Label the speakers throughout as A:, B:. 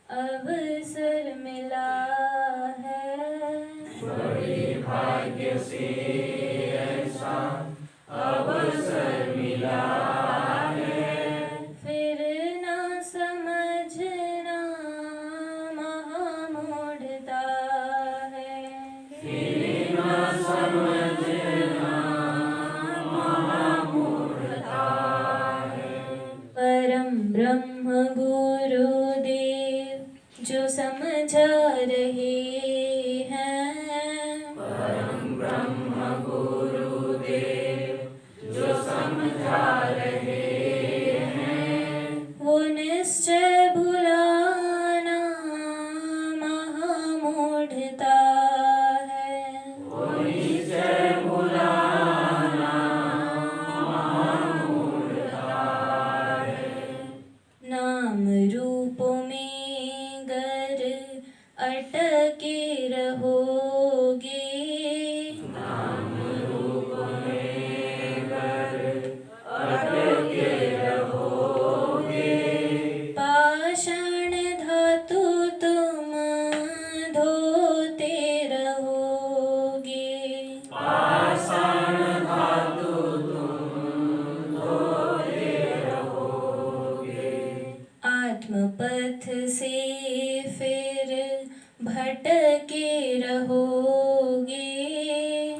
A: अवसर मिला है।
B: बड़े भाग्य से ऐसा अवसर मिला है।
A: फिर ना समझना महामूढ़ता है।
B: फिर न समझना महामूढ़ता है।
A: परम ब्रह्म गुरुदेव जो समझा रहे हैं।
B: परम ब्रह्म गुरुदेव जो समझा रहे हैं।
A: वो निश्चय भुलाना महामूढ़ता है।
B: वो निश्चय भुलाना महामूढ़ता है।
A: नाम रूप में गर अटके रहोगे।
B: नाम रूप में गर अटके रहोगे।
A: पाषाण धातु तुम धोते रहोगे।
B: पाषाण धातु तुम धोते रहोगे।
A: आत्मपथ से फिर भटके रहोगे।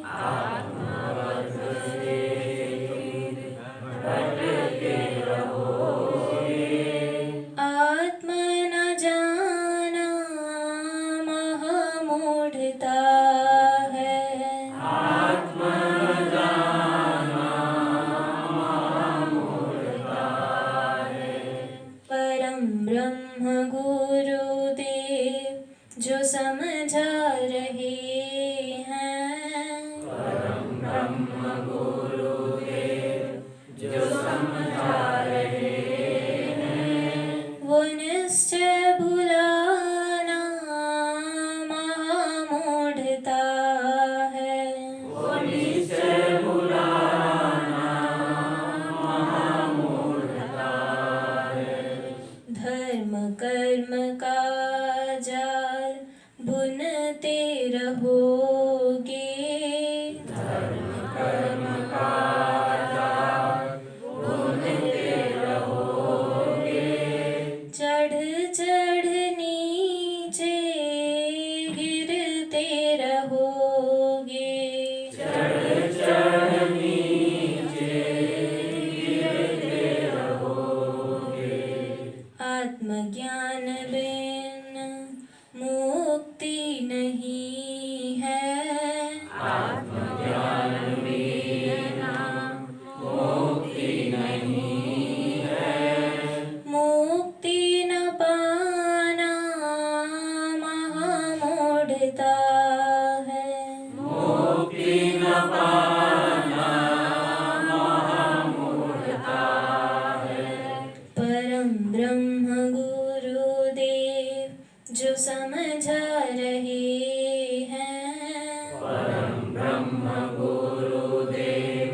B: आत्मपथ से फिर भटके रहोगे।
A: आत्म न जाना महामूढ़ता है।
B: आत्म जाना महामूढ़ता है।
A: परम ब्रह्म गुरुदेव जो समझा रहे हैं।
B: परम ब्रह्म गुरुदेव जो समझा रहे हैं।
A: वो निश्चय भुलाना महामूढ़ता है।
B: वो निश्चय भुलाना महामूढ़ता है।
A: धर्म कर्म का जाल बुनते रहोगे।
B: धर्म कर्म का जाल बुनते रहोगे।
A: चढ़ चढ़ नीचे गिरते रहोगे।
B: चढ़ चढ़ नीचे गिरते रहोगे।
A: आत्मज्ञान बिन मुक्ति नहीं है।
B: आत्मज्ञान बिना मुक्ति नहीं है।
A: मुक्ति न पाना महामूढ़ता है।
B: मुक्ति न पाना महामूढ़ता है।
A: परम ब्रह्म गुरुदेव जो समझा रहे हैं।
B: परम ब्रह्म गुरुदेव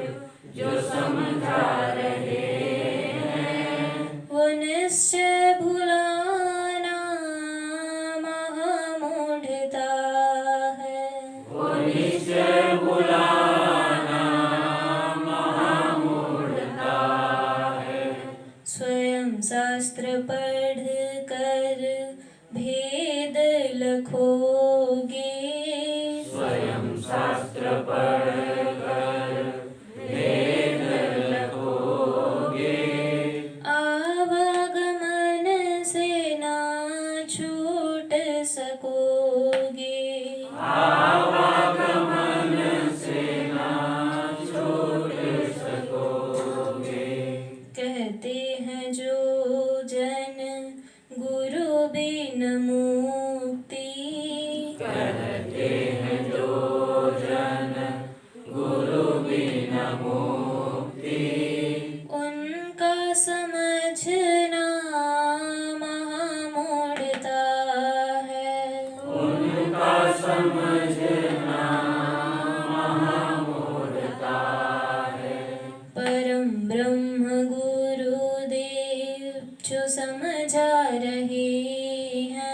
B: जो समझा रहे हैं।
A: वो निश्चय भुलाना महामूढ़ता है।
B: वो निश्चय भुलाना महामूढ़ता है।
A: स्वयं शास्त्र पढ़ कर भेद लखोगे।
B: स्वयं शास्त्र पढ़ कर भेद लखोगे।
A: आवागमन से ना छूट सकोगे।
B: आवागमन से ना छूट सकोगे।
A: कहते हैं जो जन गुरु बिन मुक्ति।
B: कहते हैं जो जन गुरु बिना मुक्ति।
A: उनका समझना महामूढ़ता है।
B: उनका समझना महामूढ़ता है।
A: परम ब्रह्म गुरुदेव जो समझा रहे हैं।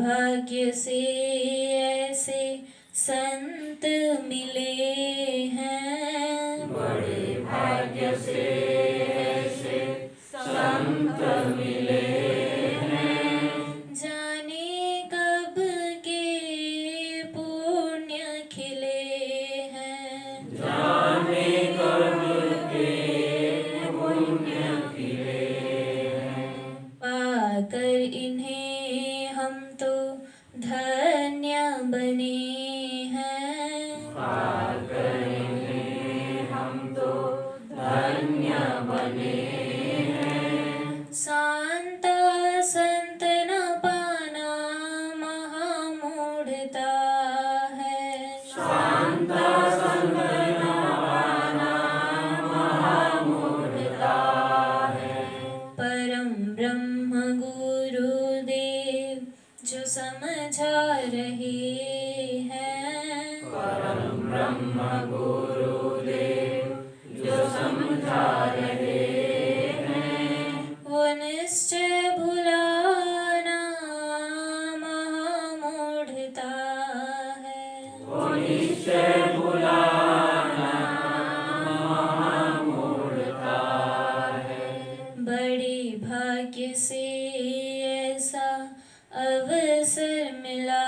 A: भाग्य से ऐसे संत मिले हैं,
B: बड़े भाग्य से ऐसे संत मिले हैं।
A: जाने कब के पुण्य खिले हैं,
B: जाने कब के पुण्य खिले हैं।
A: पाकर इन्हें हम तो धन्य बने हैं,
B: पाकर इन्हें हम तो धन्य बने हैं।
A: शांता संत न पाना महामूढ़ता है,
B: शांता संत न पाना महामूढ़ता है।
A: परम ब्रह्म गुरुदेव जो समझा रहे हैं,
B: परम ब्रह्म गुरुदेव जो समझा रहे हैं।
A: वो निश्चय भुलाना महामूढ़ता है,
B: वो निश्चय भुलाना महामूढ़ता है।
A: बड़े भाग्य से ऐसा अवसर मिला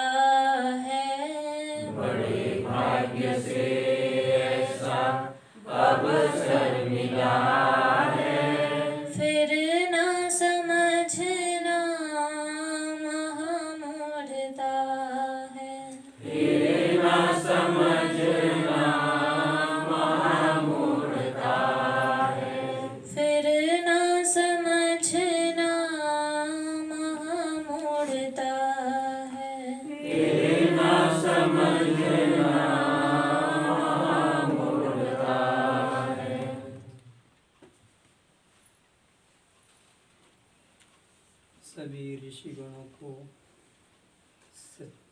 A: है,
B: बड़े भाग्य से ऐसा अवसर मिला है।
A: फिर न समझना महामूढ़ता है,
B: फिर न समझना महामूढ़ता है।
A: फिर न समझना महामूढ़ता है।
B: फिर न समझना महामूढ़ता है।
C: सभी ऋषिगणों को,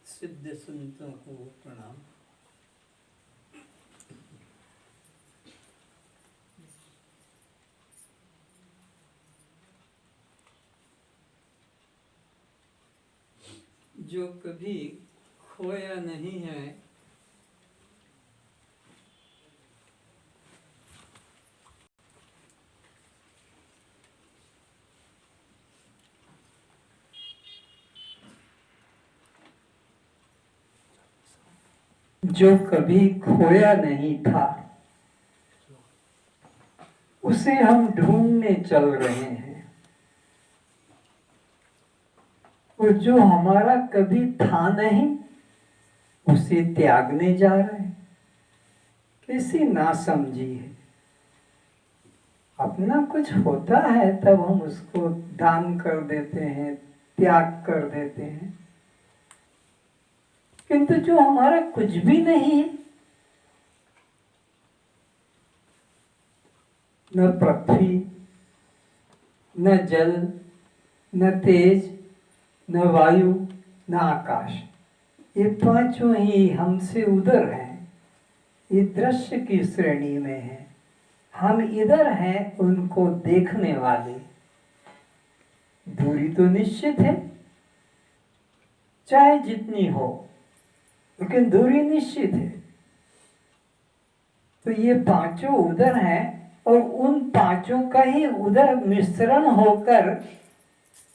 C: सिद्ध संतों को प्रणाम। जो कभी खोया नहीं है, जो कभी खोया नहीं था, उसे हम ढूंढने चल रहे हैं। और जो हमारा कभी था नहीं, उसे त्यागने जा रहे हैं। कैसी नासमझी है। अपना कुछ होता है तब हम उसको दान कर देते हैं, त्याग कर देते हैं। किंतु जो हमारा कुछ भी नहीं है, न पृथ्वी, न जल, न तेज, न वायु, न आकाश, ये पांचों ही हमसे उधर हैं। ये दृश्य की श्रेणी में है। हम इधर हैं उनको देखने वाले। दूरी तो निश्चित है, चाहे जितनी हो, लेकिन दूरी निश्चित है। तो ये पांचों उधर हैं और उन पांचों का ही उधर मिश्रण होकर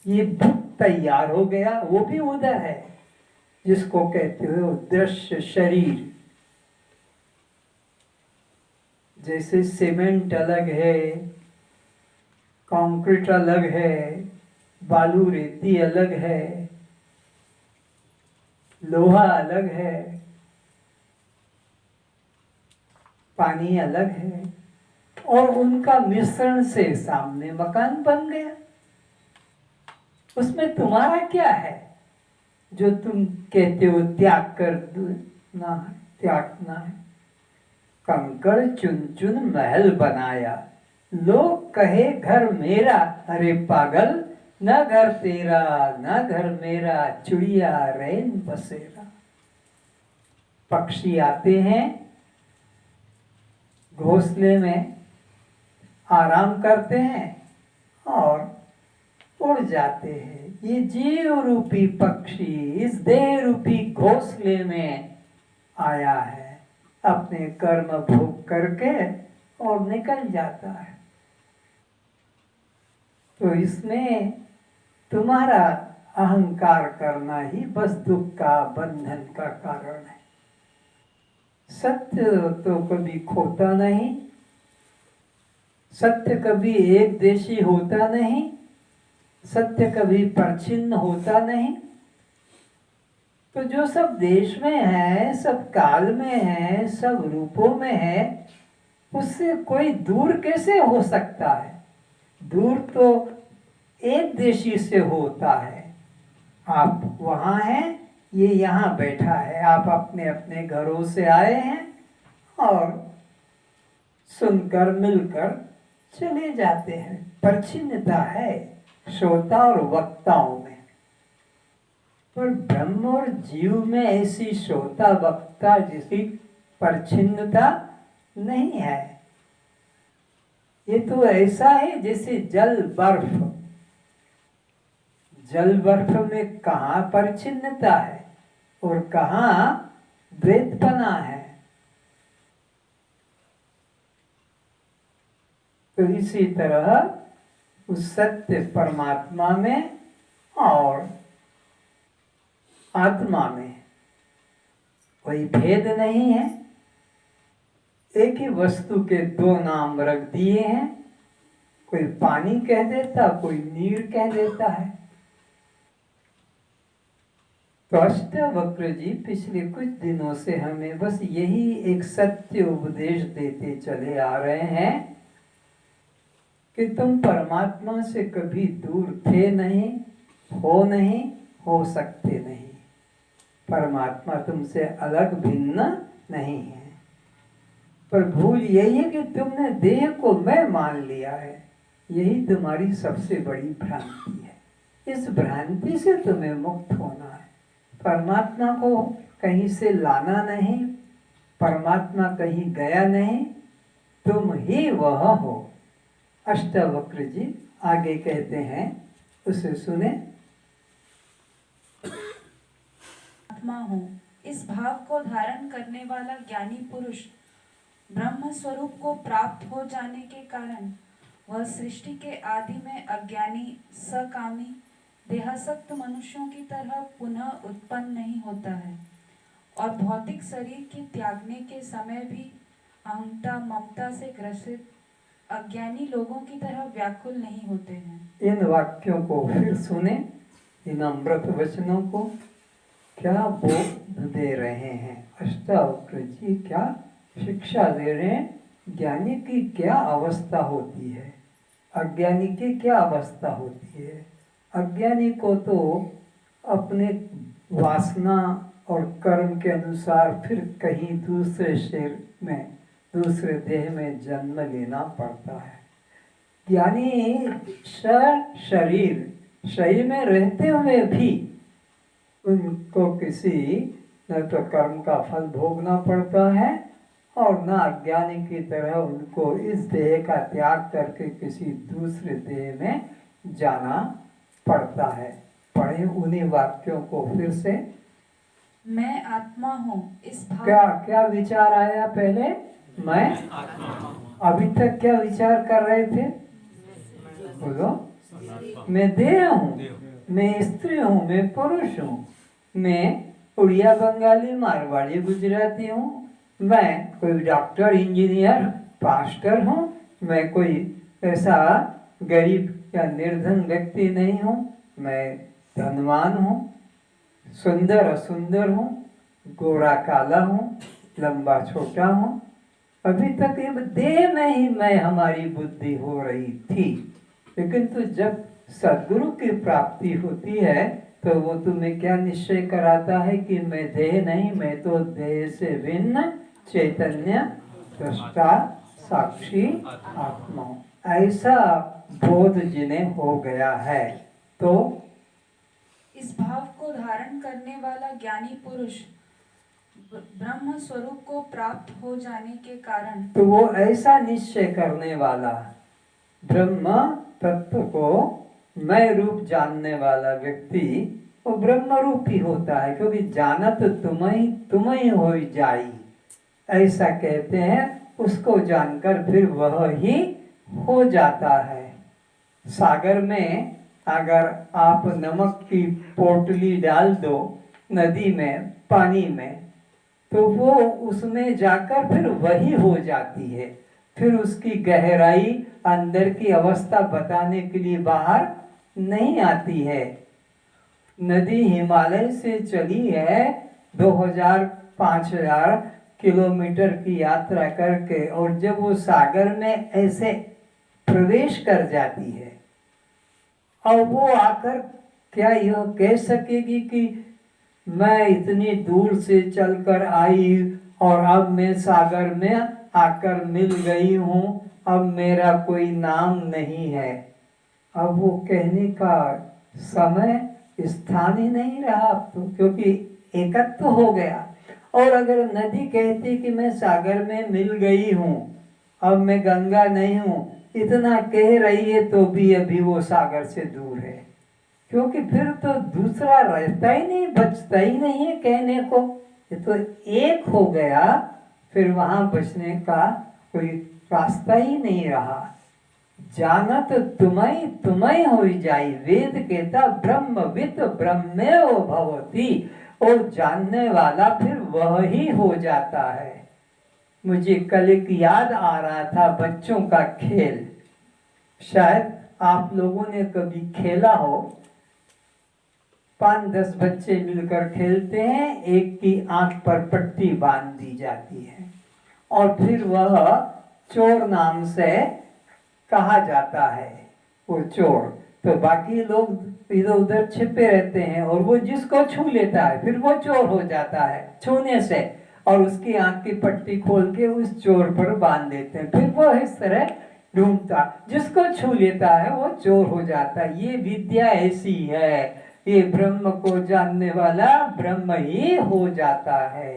C: ये बुत तैयार हो गया। वो भी उधर है, जिसको कहते हो दृश्य शरीर। जैसे सीमेंट अलग है, कंक्रीट अलग है, बालू रेती अलग है, लोहा अलग है, पानी अलग है, और उनका मिश्रण से सामने मकान बन गया। उसमें तुम्हारा क्या है जो तुम कहते हो त्याग करना है, त्यागना है। कंकड़ चुन चुन महल बनाया, लोग कहे घर मेरा। अरे पागल, न घर तेरा न घर मेरा, चिड़िया रैन बसेरा। पक्षी आते हैं, घोंसले में आराम करते हैं और उड़ जाते हैं। ये जीव रूपी पक्षी इस देह रूपी घोंसले में आया है, अपने कर्म भोग करके और निकल जाता है। तो इसमें तुम्हारा अहंकार करना ही बस दुख का, बंधन का कारण है। सत्य तो कभी खोता नहीं, सत्य कभी एक देशी होता नहीं, सत्य कभी परछिन्न होता नहीं। तो जो सब देश में है, सब काल में है, सब रूपों में है, उससे कोई दूर कैसे हो सकता है? दूर तो एक देशी से होता है। आप वहाँ हैं, ये यहाँ बैठा है, आप अपने अपने घरों से आए हैं और सुनकर मिलकर चले जाते हैं। परछिन्नता है श्रोता और वक्ताओं में, पर ब्रह्म और जीव में ऐसी श्रोता वक्ता जैसी परछिन्नता नहीं है। ये तो ऐसा है जैसे जल बर्फ। जल बर्फ में कहाँ परछिन्नता है और कहाँ द्वैतपना है। तो इसी तरह उस सत्य परमात्मा में और आत्मा में कोई भेद नहीं है। एक ही वस्तु के दो नाम रख दिए हैं, कोई पानी कह देता, कोई नीर कह देता है। तो अष्टावक्र जी पिछले कुछ दिनों से हमें बस यही एक सत्य उपदेश देते चले आ रहे हैं कि तुम परमात्मा से कभी दूर थे नहीं, हो सकते नहीं। परमात्मा तुमसे अलग भिन्न नहीं है, पर भूल यही है कि तुमने देह को मैं मान लिया है। यही तुम्हारी सबसे बड़ी भ्रांति है। इस भ्रांति से तुम्हें मुक्त होना है। परमात्मा को कहीं से लाना नहीं, परमात्मा कहीं गया नहीं, तुम ही वह हो। अष्टावक्र जी आगे कहते हैं, उसे सुने।
D: आत्मा हूँ, इस भाव को धारण करने वाला ज्ञानी पुरुष ब्रह्म स्वरूप को प्राप्त हो जाने के कारण वह सृष्टि के आदि में अज्ञानी, सकामी, देहासक्त मनुष्यों की तरह पुनः उत्पन्न नहीं होता है और भौतिक शरीर के त्यागने के समय भी अहंता, ममता से ग्रसित अज्ञानी लोगों की तरह व्याकुल नहीं होते हैं।
C: इन वाक्यों को फिर सुने, इन अमृत वचनों को। क्या बोध दे रहे हैं अष्टावक्र जी, क्या शिक्षा दे रहे हैं। ज्ञानी की क्या अवस्था होती है, अज्ञानी की क्या अवस्था होती है। अज्ञानी को तो अपने वासना और कर्म के अनुसार फिर कहीं दूसरे शरीर में, दूसरे देह में जन्म लेना पड़ता है। ज्ञानी शरीर में रहते हुए भी उनको किसी न तो कर्म का फल भोगना पड़ता है और न अज्ञानी की तरह उनको इस देह का त्याग करके किसी दूसरे देह में जाना पड़ता है। पढ़े उन्हीं वाक्यों को फिर से।
D: मैं आत्मा हूँ, इस भाव
C: क्या क्या विचार आया पहले? मैं अभी तक क्या विचार कर रहे थे? बोलो। मैं देह हूँ, मैं स्त्री हूँ, मैं पुरुष हूँ, मैं उड़िया, बंगाली, मारवाड़ी, गुजराती हूँ, मैं कोई डॉक्टर, इंजीनियर, पास्टर हूँ, मैं कोई ऐसा गरीब या निर्धन व्यक्ति नहीं हूँ, मैं धनवान हूँ, सुंदर असुंदर हूँ, गोरा काला हूँ, लंबा छोटा हूँ। अभी तक ये देह में ही मैं हमारी बुद्धि हो रही थी, लेकिन तो जब सद्गुरु की प्राप्ति होती है तो वो तुम्हें क्या निश्चय कराता है कि मैं देह नहीं, मैं तो देह से भिन्न चैतन्य, दृष्टा, साक्षी आत्मा। ऐसा बोध जिन्हें हो गया है तो
D: इस भाव को धारण करने वाला ज्ञानी पुरुष ब्रह्म स्वरूप को प्राप्त हो जाने के कारण,
C: तो वो ऐसा निश्चय करने वाला ब्रह्म तत्व को मैं रूप जानने वाला व्यक्ति वो ब्रह्म रूप ही होता है, क्योंकि जानत तुम ही हो जाई, ऐसा कहते हैं। उसको जानकर फिर वह ही हो जाता है। सागर में अगर आप नमक की पोटली डाल दो नदी में, पानी में, तो वो उसमें जाकर फिर वही हो जाती है। फिर उसकी गहराई, अंदर की अवस्था बताने के लिए बाहर नहीं आती है। नदी हिमालय से चली है 2000-5000 किलोमीटर की यात्रा करके, और जब वो सागर में ऐसे प्रवेश कर जाती है, और वो आकर क्या यह कह सकेगी कि मैं इतनी दूर से चलकर आई और अब मैं सागर में आकर मिल गई हूँ, अब मेरा कोई नाम नहीं है। अब वो कहने का समय स्थान ही नहीं रहा अब तो, क्योंकि एकत्व हो गया। और अगर नदी कहती कि मैं सागर में मिल गई हूँ, अब मैं गंगा नहीं हूँ, इतना कह रही है, तो भी अभी वो सागर से दूर है, क्योंकि फिर तो दूसरा रहता ही नहीं, बचता ही नहीं है कहने को। ये तो एक हो गया, फिर वहां बचने का कोई रास्ता ही नहीं रहा। जानत तुम्हें हो जाई, वेद कहता ब्रह्मविद ब्रह्मेव भवति, और जानने वाला फिर वह ही हो जाता है। मुझे कल एक याद आ रहा था बच्चों का खेल, शायद आप लोगों ने कभी खेला हो। 5-10 बच्चे मिलकर खेलते हैं, एक की आंख पर पट्टी बांध दी जाती है, और फिर वह चोर नाम से कहा जाता है। वो चोर, तो बाकी लोग इधर उधर छिपे रहते हैं, और वो जिसको छू लेता है फिर वो चोर हो जाता है छूने से, और उसकी आंख की पट्टी खोल के उस चोर पर बांध देते हैं। फिर वो इस तरह ढूंढता, जिसको छू लेता है वो चोर हो जाता है। ये विद्या ऐसी है, ये ब्रह्म को जानने वाला ब्रह्म ही हो जाता है।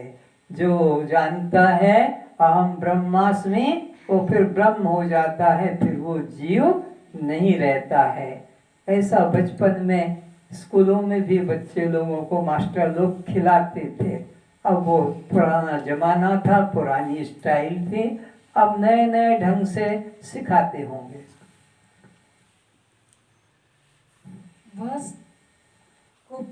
C: जो जानता है अहम ब्रह्मास्मि, वो फिर ब्रह्म हो जाता है, फिर वो जीव नहीं रहता है। ऐसा बचपन में स्कूलों में भी बच्चे लोगों को मास्टर लोग खिलाते थे। अब वो पुराना जमाना था, पुरानी स्टाइल थी, अब नए नए ढंग से सिखाते होंगे।
D: वह को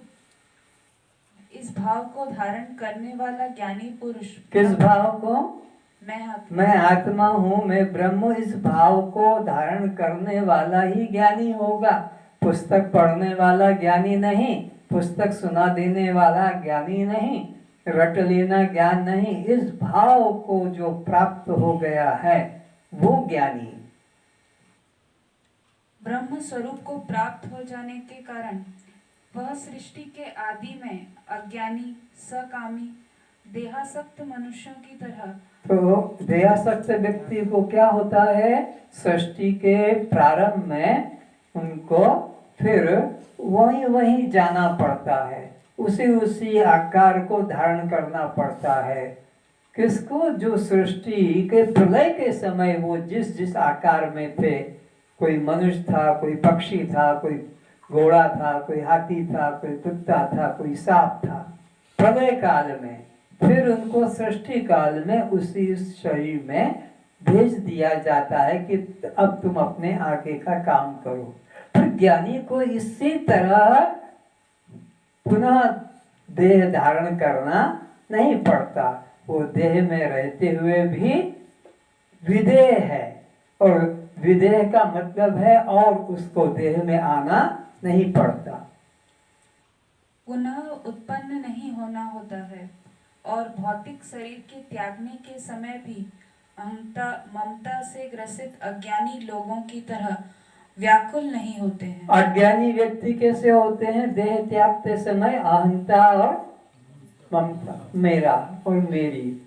D: इस भाव को धारण करने वाला ज्ञानी पुरुष,
C: किस भाव को? मैं आत्मा हूँ, मैं ब्रह्म, इस भाव को धारण करने वाला ही ज्ञानी होगा। पुस्तक पढ़ने वाला ज्ञानी नहीं, पुस्तक सुना देने वाला ज्ञानी नहीं, रट लेना ज्ञान नहीं। इस भाव को जो प्राप्त हो गया है वो ज्ञानी।
D: ब्रह्म स्वरूप को प्राप्त हो जाने के कारण वह सृष्टि के आदि में अज्ञानी, सकामी, देहासक्त मनुष्यों की तरह।
C: तो देहासक्त व्यक्ति को क्या होता है? सृष्टि के प्रारंभ में उनको फिर वही जाना पड़ता है, उसी आकार को धारण करना पड़ता है। किसको? जो सृष्टि के प्रलय के समय वो जिस आकार में थे, कोई मनुष्य था, कोई पक्षी था, कोई घोड़ा था, कोई हाथी था, कोई कुत्ता था, कोई सांप था, प्रलय काल में फिर उनको सृष्टि काल में उसी शरीर में भेज दिया जाता है कि अब तुम अपने आगे का काम करो। फिर ज्ञानी को इसी तरह पुनः देह धारण करना नहीं पड़ता, वो देह में रहते हुए भी विदेह है, और विदेह का मतलब है और उसको देह में आना नहीं पड़ता,
D: पुनः उत्पन्न नहीं होना होता है, और भौतिक शरीर के त्यागने के समय भी अहंता ममता से ग्रसित अज्ञानी लोगों की तरह व्याकुल नहीं होते हैं।
C: अज्ञानी व्यक्ति कैसे होते हैं? देह त्यागते समय अहंता और ममता, मेरा और मेरी,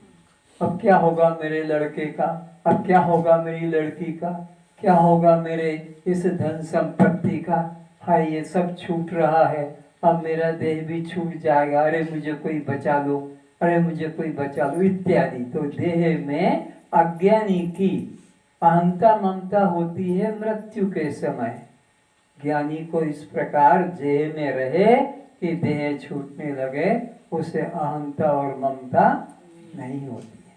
C: अब क्या होगा मेरे लड़के का, अब क्या होगा मेरी लड़की का, क्या होगा मेरे इस धन संपत्ति का, हाय ये सब छूट रहा है, अब मेरा देह भी छूट जाएगा, अरे मुझे कोई बचा लो, अरे मुझे कोई बचा लो इत्यादि। तो देह में अज्ञानी की अहंता ममता होती है मृत्यु के समय, ज्ञानी को इस प्रकार देह में रहे कि देह छूटने लगे, उसे अहंता और ममता नहीं होती है।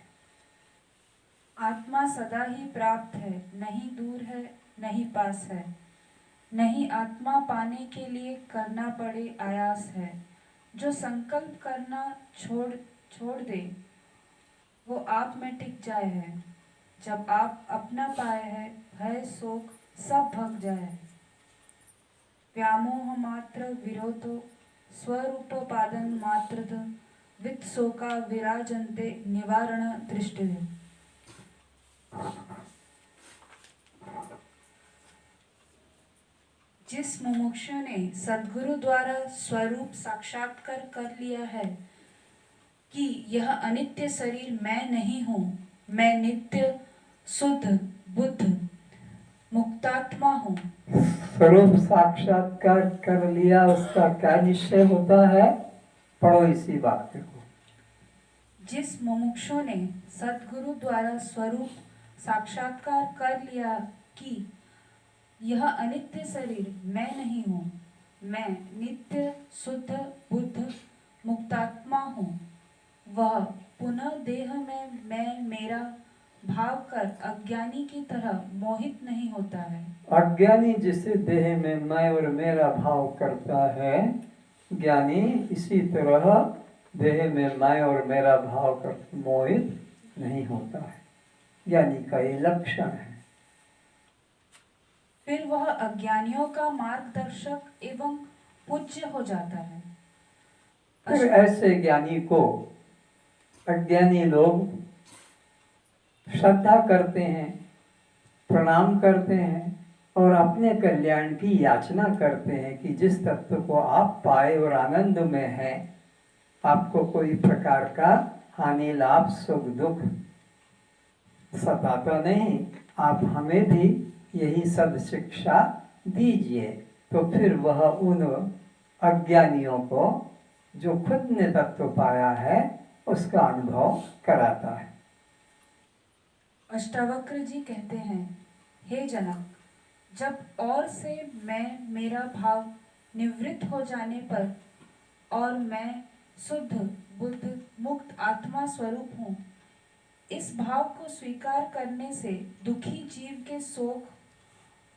D: आत्मा सदा ही प्राप्त है, नहीं दूर है, नहीं पास है। नहीं आत्मा पाने के लिए करना पड़े आयास है। जो संकल्प करना छोड़ दे वो आप में टिक जाए है। जब आप अपना पाए है, भय शोक सब भग जाए है। व्यामोह मात्र विरोधो स्वरूपोपादन मात्रद वित शोका विराजन्ते निवारण दृष्टि। जिस मुमुक्षु ने सद्गुरु द्वारा स्वरूप साक्षात्कार कर लिया है कि यह अनित्य शरीर मैं नहीं हूँ, मैं नित्य शुद्ध बुद्ध मुक्तात्मा हूँ।
C: स्वरूप साक्षात्कार कर लिया, उसका क्या निश्चय होता है? पढ़ो इसी वाक्य को।
D: जिस मुमुक्षु ने सद्गुरु द्वारा स्वरूप साक्षात्कार कर लिया कि यह अनित्य शरीर मैं नहीं हूँ, मैं नित्य शुद्ध बुद्ध मुक्तात्मा हूँ, वह पुनः देह में मैं मेरा भाव कर अज्ञानी की तरह मोहित नहीं होता है।
C: अज्ञानी जिसे देह में मैं और मेरा भाव करता है, ज्ञानी इसी तरह देह में मैं और मेरा भाव कर मोहित नहीं होता है। ज्ञानी का ये लक्षण है।
D: फिर वह अज्ञानियों का मार्गदर्शक एवं पूज्य हो जाता है।
C: फिर ऐसे ज्ञानी को अज्ञानी लोग श्रद्धा करते हैं, प्रणाम करते हैं और अपने कल्याण की याचना करते हैं कि जिस तत्व को आप पाए और आनंद में हैं, आपको कोई प्रकार का हानि लाभ सुख दुख सताता नहीं, आप हमें भी यही सब शिक्षा दीजिए। तो फिर वह उन अज्ञानियों को जो खुद ने तत्व पाया है उसका अनुभव कराता है।
D: अष्टावक्र जी कहते हैं, हे जनक, जब और से मैं मेरा भाव निवृत्त हो जाने पर और मैं शुद्ध बुद्ध मुक्त आत्मा स्वरूप हूँ, इस भाव को स्वीकार करने से दुखी जीव के शोक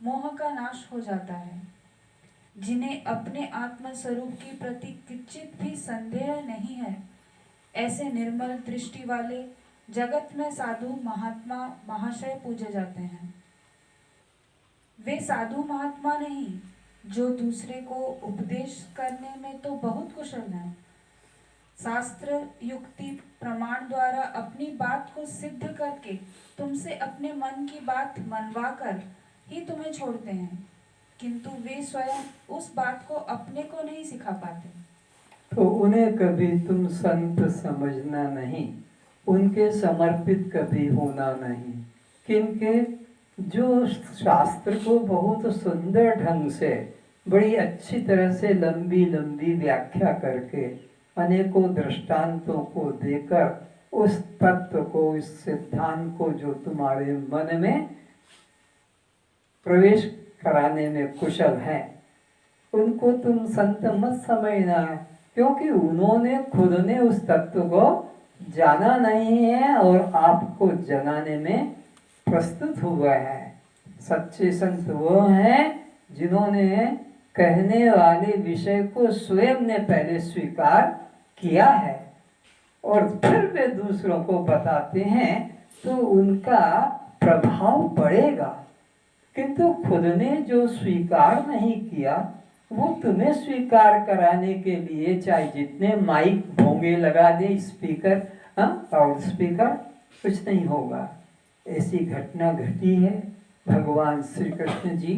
D: मोह का नाश हो जाता है। जिन्हें अपने आत्म स्वरूप के प्रति किंचित भी संदेह नहीं है, ऐसे निर्मल दृष्टि वाले जगत में साधु महात्मा महाशय पूजे जाते हैं। वे साधु महात्मा नहीं जो दूसरे को उपदेश करने में तो बहुत कुशल हैं, शास्त्र युक्ति प्रमाण द्वारा अपनी बात को सिद्ध करके तुमसे अपने मन की बात मनवा कर ही तुम्हें छोड़ते हैं, किंतु वे स्वयं उस बात को अपने को नहीं सिखा पाते।
C: तो उन्हें कभी तुम संत समझना नहीं, उनके समर्पित कभी होना नहीं, क्योंकि जो शास्त्र को बहुत सुंदर ढंग से बड़ी अच्छी तरह से लंबी लंबी व्याख्या करके अनेकों दृष्टांतों को देकर उस तत्व को, इस सिद्धांत को जो तुम्हारे मन में प्रवेश कराने में कुशल है, उनको तुम संत मत समझना, क्योंकि उन्होंने खुद ने उस तत्व को जाना नहीं है और आपको जनाने में प्रस्तुत हुआ है। सच्चे संत वो हैं जिन्होंने कहने वाले विषय को स्वयं ने पहले स्वीकार किया है और फिर वे दूसरों को बताते हैं, तो उनका प्रभाव बढ़ेगा। किंतु खुद ने जो स्वीकार नहीं किया, वो तुम्हें स्वीकार कराने के लिए चाहे जितने माइक भोंगे लगा दे, स्पीकर, लाउड स्पीकर, कुछ नहीं होगा। ऐसी घटना घटी है। भगवान श्री कृष्ण जी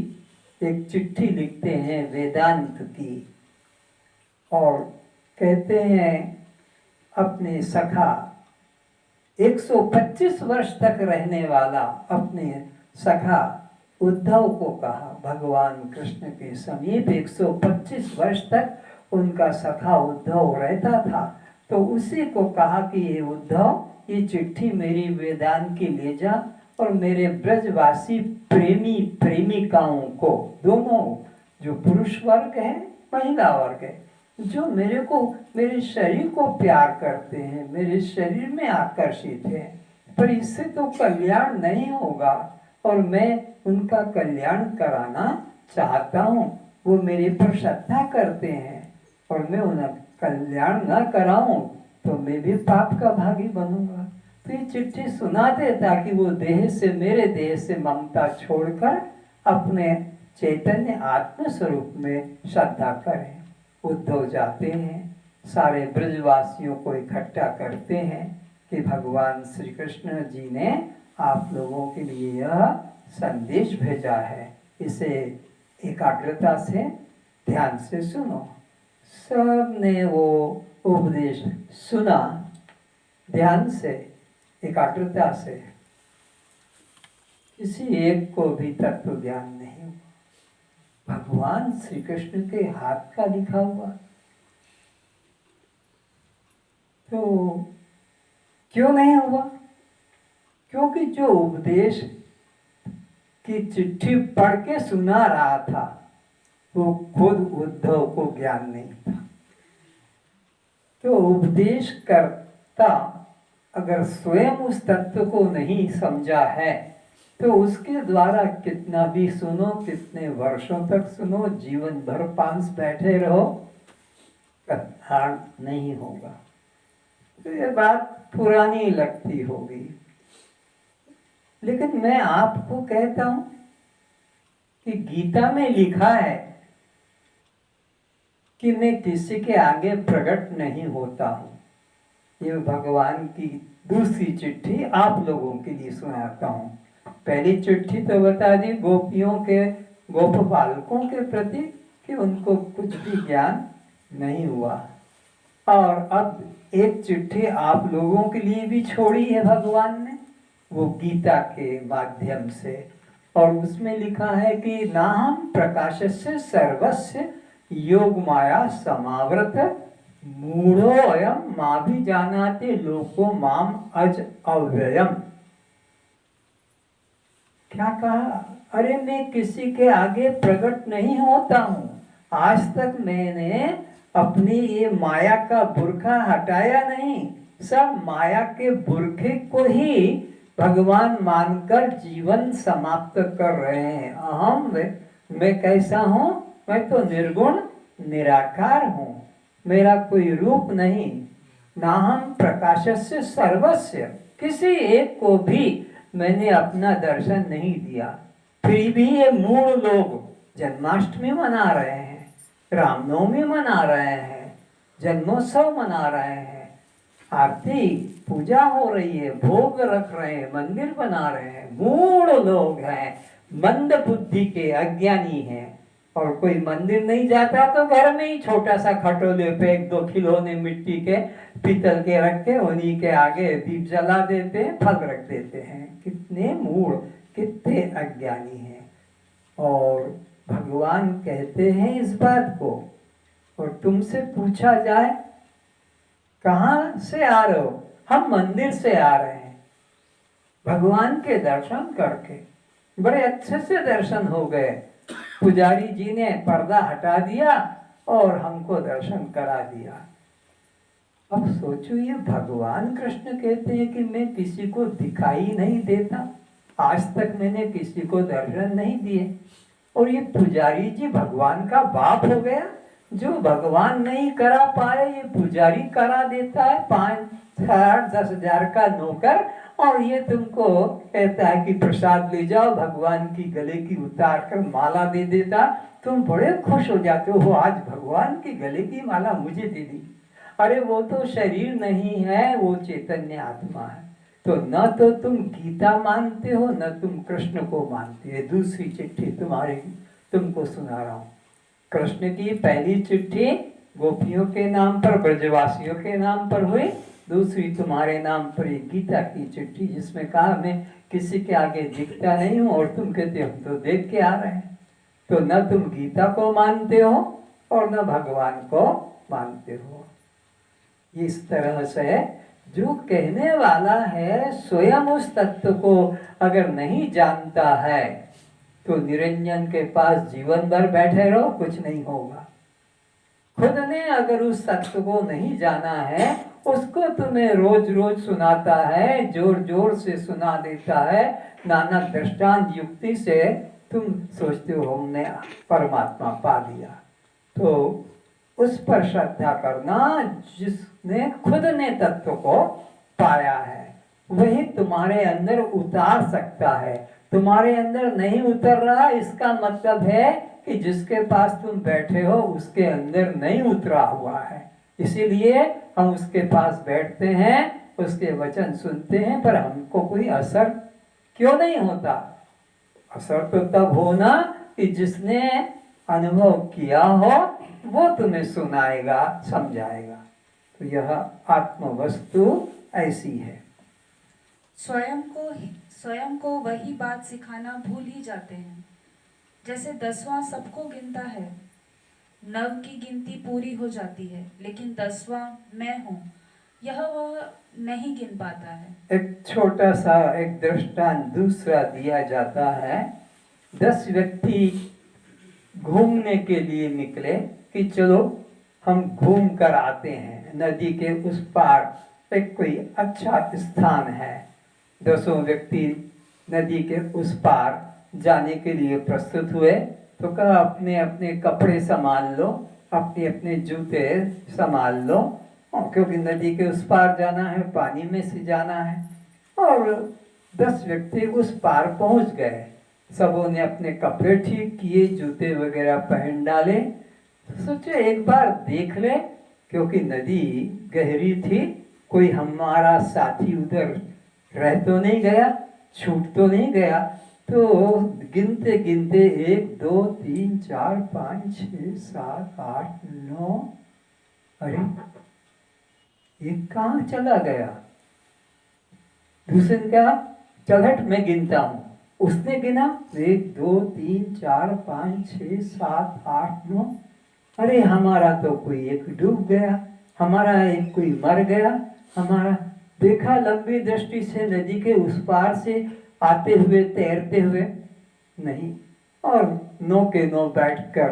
C: एक चिट्ठी लिखते हैं वेदांत की और कहते हैं अपने सखा 125 वर्ष तक रहने वाला अपने सखा उद्धव को कहा, भगवान कृष्ण के समीप 125 वर्ष तक उनका सखा उद्धव रहता था, तो उसी को कहा कि ये उद्धव, ये चिट्ठी मेरी वेदांत की ले जा और मेरे ब्रजवासी प्रेमी प्रेमिकाओं को दोनों जो पुरुष वर्ग है, महिला वर्ग है, जो मेरे शरीर को प्यार करते हैं, मेरे शरीर में आकर्षित है, पर इससे तो कल्याण नहीं होगा और मैं उनका कल्याण कराना चाहता हूँ। वो मेरे पर श्रद्धा करते हैं और मैं उन्हें कल्याण न कराऊं तो मैं भी पाप का भागी बनूंगा। तो ये चिट्ठी सुना दे ताकि वो मेरे देह से ममता छोड़कर अपने चैतन्य आत्म स्वरूप में श्रद्धा करें। उद्धव जाते हैं, सारे ब्रजवासियों को इकट्ठा करते हैं कि भगवान श्री कृष्ण जी ने आप लोगों के लिए यह संदेश भेजा है, इसे एकाग्रता से ध्यान से सुनो। सब ने वो उपदेश सुना ध्यान से, एकाग्रता से। किसी एक को भी तत्व ज्ञान नहीं हुआ। भगवान श्री कृष्ण के हाथ का लिखा हुआ, तो क्यों नहीं हुआ? क्योंकि जो उपदेश की चिट्ठी पढ़ के सुना रहा था वो खुद उद्धव को ज्ञान नहीं था। तो उपदेश करता अगर स्वयं उस तत्व को नहीं समझा है तो उसके द्वारा कितना भी सुनो, कितने वर्षों तक सुनो, जीवन भर पास बैठे रहो, कल्याण नहीं होगा। तो ये बात पुरानी लगती होगी, लेकिन मैं आपको कहता हूं कि गीता में लिखा है कि मैं किसी के आगे प्रकट नहीं होता हूं। ये भगवान की दूसरी चिट्ठी आप लोगों के लिए सुनाता हूं। पहली चिट्ठी तो बता दी गोप बालकों के प्रति कि उनको कुछ भी ज्ञान नहीं हुआ, और अब एक चिट्ठी आप लोगों के लिए भी छोड़ी है भगवान ने, वो गीता के माध्यम से, और उसमें लिखा है कि नाहं प्रकाशस्य सर्वस्य योग माया समावृत मूढ़ो अयम माभिजानाति लोको माम अज अव्ययम। क्या कहा? अरे मैं किसी के आगे प्रकट नहीं होता हूँ। आज तक मैंने अपनी ये माया का बुर्खा हटाया नहीं। सब माया के बुर्खे को ही भगवान मानकर जीवन समाप्त कर रहे हैं। अहम मैं कैसा हूँ? मैं तो निर्गुण निराकार हूँ, मेरा कोई रूप नहीं। नाहं प्रकाशस्य सर्वस्य, किसी एक को भी मैंने अपना दर्शन नहीं दिया। फिर भी ये मूढ़ लोग जन्माष्टमी मना रहे हैं, रामनवमी मना रहे हैं, जन्मोत्सव मना रहे हैं, आरती पूजा हो रही है, भोग रख रहे हैं, मंदिर बना रहे हैं। मूढ़ लोग हैं, मंद बुद्धि के, अज्ञानी हैं। और कोई मंदिर नहीं जाता तो घर में ही छोटा सा खटोले पे 1-2 खिलौने मिट्टी के पीतल के रख के उन्हीं के आगे दीप जला देते हैं, फल रख देते हैं। कितने मूढ़, कितने अज्ञानी हैं। और भगवान कहते हैं इस बात को, और तुमसे पूछा जाए कहाँ से आ रहे हो? हम मंदिर से आ रहे हैं, भगवान के दर्शन करके। बड़े अच्छे से दर्शन हो गए। पुजारी जी ने पर्दा हटा दिया और हमको दर्शन करा दिया। अब सोचो, ये भगवान कृष्ण कहते हैं कि मैं किसी को दिखाई नहीं देता, आज तक मैंने किसी को दर्शन नहीं दिए, और ये पुजारी जी भगवान का बाप हो गया। जो भगवान नहीं करा पाए ये पुजारी करा देता है, 5,000-10,000 का नौकर, और ये तुमको कहता है कि प्रसाद ले जाओ, भगवान की गले की उतार कर माला दे देता। तुम बड़े खुश हो जाते हो, आज भगवान की गले की माला मुझे दे दी। अरे वो तो शरीर नहीं है, वो चैतन्य आत्मा है। तो न तो तुम गीता मानते हो, न तुम कृष्ण को मानते हो। दूसरी चिट्ठी तुमको सुना रहा हूँ। कृष्ण की पहली चिट्ठी गोपियों के नाम पर, ब्रजवासियों के नाम पर हुई। दूसरी तुम्हारे नाम पर एक गीता की चिट्ठी, जिसमें कहा मैं किसी के आगे दिखता नहीं हूँ, और तुम कहते हो तो देख के आ रहे हैं। तो न तुम गीता को मानते हो और न भगवान को मानते हो। इस तरह से जो कहने वाला है स्वयं उस तत्व को अगर नहीं जानता है तो निरंजन के पास जीवन भर बैठे रहो, कुछ नहीं होगा। खुद ने अगर उस सत्य को नहीं जाना है, उसको तुम्हें रोज रोज सुनाता है, जोर जोर से सुना देता है, नाना दृष्टांत युक्ति से, तुम सोचते हो हमने परमात्मा पा लिया। तो उस पर श्रद्धा करना, जिसने खुद ने तत्व को पाया है वही तुम्हारे अंदर उतार सकता है। तुम्हारे अंदर नहीं उतर रहा, इसका मतलब है कि जिसके पास तुम बैठे हो उसके अंदर नहीं उतरा हुआ है। इसीलिए हम उसके पास बैठते हैं, उसके वचन सुनते हैं, पर हमको कोई असर क्यों नहीं होता? असर तो तब होना कि जिसने अनुभव किया हो वो तुम्हें सुनाएगा, समझाएगा। तो यह आत्म वस्तु ऐसी है।
D: स्वयं को वही बात सिखाना भूल ही जाते हैं। जैसे 10वां सबको गिनता है, 9 की गिनती पूरी हो जाती है, लेकिन 10वां मैं हूँ यह वह नहीं गिन पाता है।
C: एक छोटा सा एक दृष्टांत दूसरा दिया जाता है। 10 व्यक्ति घूमने के लिए निकले कि चलो हम घूम कर आते हैं, नदी के उस पार एक कोई अच्छा स्थान है। 10 व्यक्ति नदी के उस पार जाने के लिए प्रस्तुत हुए। तो कहा अपने अपने कपड़े संभाल लो, अपने अपने जूते संभाल लो, क्योंकि नदी के उस पार जाना है, पानी में से जाना है। और 10 व्यक्ति उस पार पहुंच गए। सबों ने अपने कपड़े ठीक किए, जूते वगैरह पहन डाले। सोचे एक बार देख ले, क्योंकि नदी गहरी थी, कोई हमारा साथी उधर रह तो नहीं गया, छूट तो नहीं गया। तो गिनते गिनते 1 2 3 4 5 6 7 8 9, अरे ये कहाँ चला गया? दूसरे ने कहा चल मैं गिनता हूँ। उसने गिना 1 2 3 4 5 6 7 8 9, अरे हमारा तो कोई एक डूब गया, हमारा एक कोई मर गया। हमारा देखा लंबी दृष्टि से नदी के उस पार से आते हुए, तैरते हुए नहीं। और 9 के 9 बैठकर,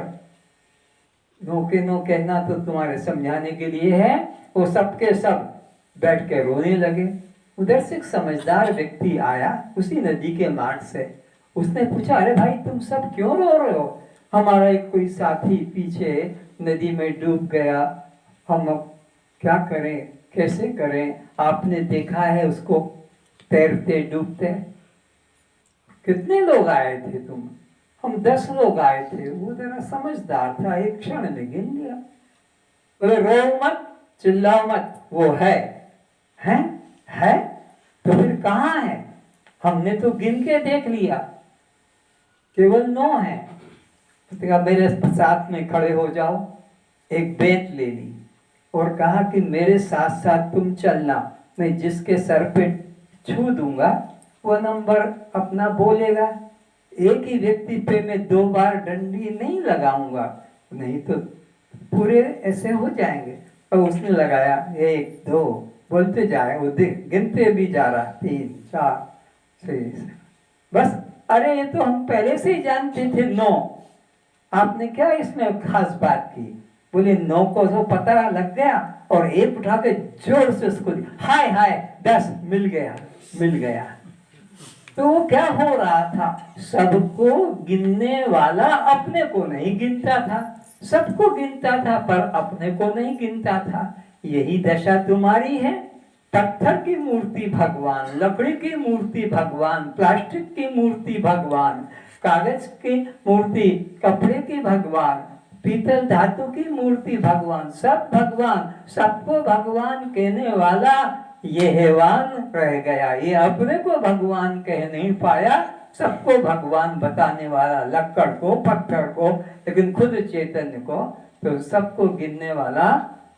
C: 9 के 9 कहना तो तुम्हारे समझाने के लिए है, वो सब के सब बैठ के रोने लगे। उधर से एक समझदार व्यक्ति आया उसी नदी के मार्ग से। उसने पूछा, अरे भाई तुम सब क्यों रो रहे हो? हमारा एक कोई साथी पीछे नदी में डूब गया, हम अब क्या करें, कैसे करें? आपने देखा है उसको तैरते डूबते? कितने लोग आए थे तुम? हम 10 लोग आए थे। वो जरा समझदार था, एक क्षण में गिन लिया। बोले रो मत, चिल्लाओ मत, वो है तो फिर कहाँ है? हमने तो गिन के देख लिया, केवल 9 है। तो मेरे साथ में खड़े हो जाओ। एक बेंच ले ली और कहा कि मेरे साथ साथ तुम चलना, मैं जिसके सर पे छू दूंगा वो नंबर अपना बोलेगा। एक ही व्यक्ति पे मैं 2 बार डंडी नहीं लगाऊंगा, नहीं तो पूरे ऐसे हो जाएंगे। और उसने लगाया 1 2 बोलते जाए, वो गिनते भी जा रहा 3 4 6 बस। अरे ये तो हम पहले से ही जानते थे 9, आपने क्या इसमें खास बात की? बोले 9 को तो पता लग गया और 1 उठा के जोर से उसको हाय हाय 10 मिल गया। तो वो क्या हो रहा था? सबको गिनने वाला अपने को नहीं गिनता था, सबको गिनता था पर अपने को नहीं गिनता था। यही दशा तुम्हारी है। पत्थर की मूर्ति भगवान, लकड़ी की मूर्ति भगवान, प्लास्टिक की मूर्ति भगवान, कागज की मूर्ति, कपड़े की भगवान, पीतल धातु की मूर्ति भगवान, सब भगवान। सबको भगवान कहने वाला ये हैवान रह गया, ये अपने को भगवान कह नहीं पाया, सबको भगवान बताने वाला लक्कड़ को, पत्थर को, लेकिन खुद चैतन्य को। तो सबको गिनने वाला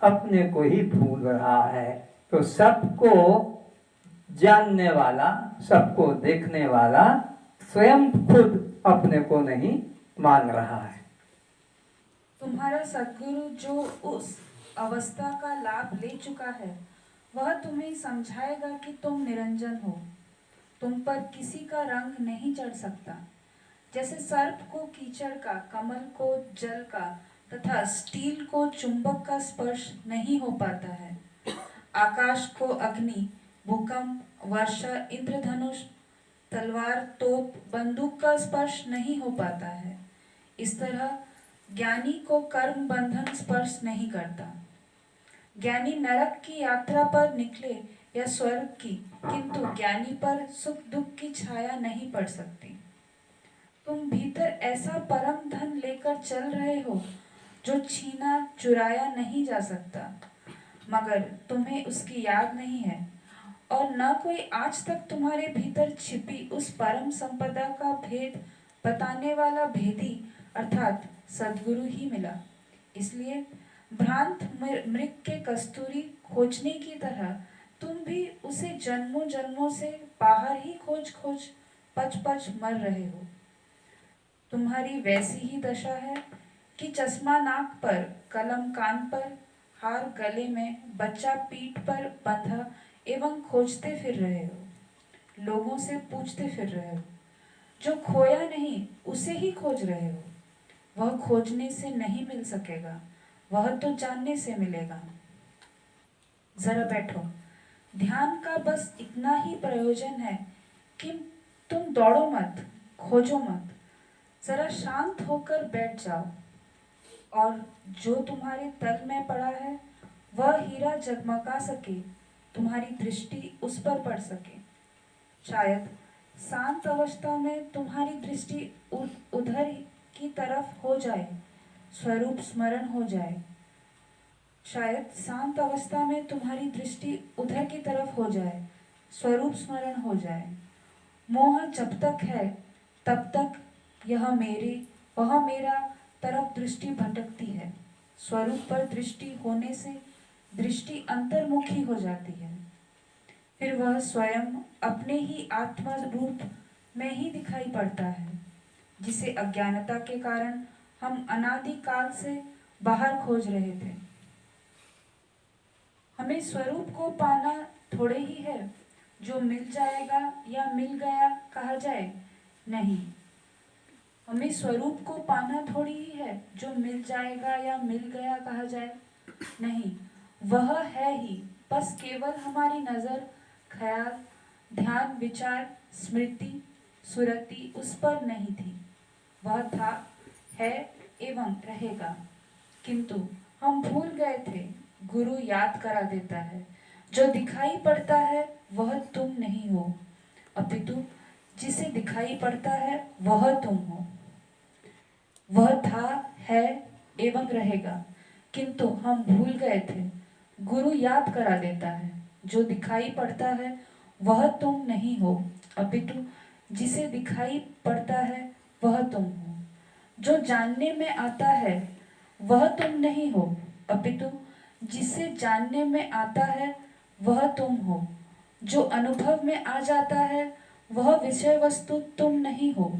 C: अपने को ही भूल रहा है। तो सबको जानने वाला, सबको देखने वाला स्वयं खुद अपने को नहीं मान रहा है।
D: तुम्हारा सद्गुरु जो उस अवस्था का लाभ ले चुका है, वह तुम्हें समझाएगा कि तुम निरंजन हो, तुम पर किसी का रंग नहीं चढ़ सकता। जैसे सर्प को कीचड़ का, कमल को जल का तथा स्टील को चुंबक का स्पर्श नहीं हो पाता है, आकाश को अग्नि, भूकंप, वर्षा, इंद्रधनुष, तलवार, तोप, बंदूक का स्पर्श नहीं हो पाता है, इस तरह ज्ञानी को कर्म बंधन स्पर्श नहीं करता। ज्ञानी नरक की यात्रा पर निकले या स्वर्ग की, किंतु ज्ञानी पर सुख दुख की छाया नहीं पड़ सकती। तुम भीतर ऐसा परम धन लेकर चल रहे हो जो छीना चुराया नहीं जा सकता, मगर तुम्हें उसकी याद नहीं है और न कोई आज तक तुम्हारे भीतर छिपी उस परम संपदा का भेद बताने वाला भेदी अर्थात सद्गुरु ही मिला। इसलिए भ्रांत मृग के कस्तूरी खोजने की तरह तुम भी उसे जन्मों जन्मों से बाहर ही खोज खोज पच पच मर रहे हो। तुम्हारी वैसी ही दशा है कि चश्मा नाक पर, कलम कान पर, हार गले में, बच्चा पीठ पर बंधा एवं खोजते फिर रहे हो, लोगों से पूछते फिर रहे हो। जो खोया नहीं उसे ही खोज रहे हो। वह खोजने से नहीं मिल सकेगा, वह तो जानने से मिलेगा। जरा बैठो। ध्यान का बस इतना ही प्रयोजन है कि तुम दौड़ो मत, खोजो मत, जरा शांत होकर बैठ जाओ और जो तुम्हारे तल में पड़ा है वह हीरा जगमगा सके, तुम्हारी दृष्टि उस पर पड़ सके। शायद शांत अवस्था में तुम्हारी दृष्टि उधर की तरफ हो जाए, स्वरूप स्मरण हो जाए। शायद शांत अवस्था में तुम्हारी दृष्टि उधर की तरफ हो जाए, स्वरूप स्मरण हो जाए। मोह जब तक है तब तक यह मेरे वह मेरा तरफ दृष्टि भटकती है। स्वरूप पर दृष्टि होने से दृष्टि अंतर्मुखी हो जाती है। फिर वह स्वयं अपने ही आत्मा रूप में ही दिखाई पड़ता है, जिसे अज्ञानता के कारण हम अनादि काल से बाहर खोज रहे थे। हमें स्वरूप को पाना थोड़े ही है जो मिल जाएगा या मिल गया कहा जाए, नहीं। हमें स्वरूप को पाना थोड़ी ही है जो मिल जाएगा या मिल गया कहा जाए, नहीं। वह है ही, बस केवल हमारी नजर, ख्याल, ध्यान, विचार, स्मृति, सुरति उस पर नहीं थी। वह था, है एवं रहेगा, किंतु हम भूल गए थे। गुरु याद करा देता है, जो दिखाई पड़ता है वह तुम नहीं हो, अपितु जिसे दिखाई पड़ता है वह तुम हो। वह था, है एवं रहेगा, किंतु हम भूल गए थे। गुरु याद करा देता है, जो दिखाई पड़ता है वह तुम नहीं हो, अपितु जिसे दिखाई पड़ता है वह तुम हो। जो जानने में आता है वह तुम नहीं हो, अपितु जिसे जानने में आता है वह तुम हो। जो अनुभव में आ जाता है वह विषय वस्तु तुम नहीं हो,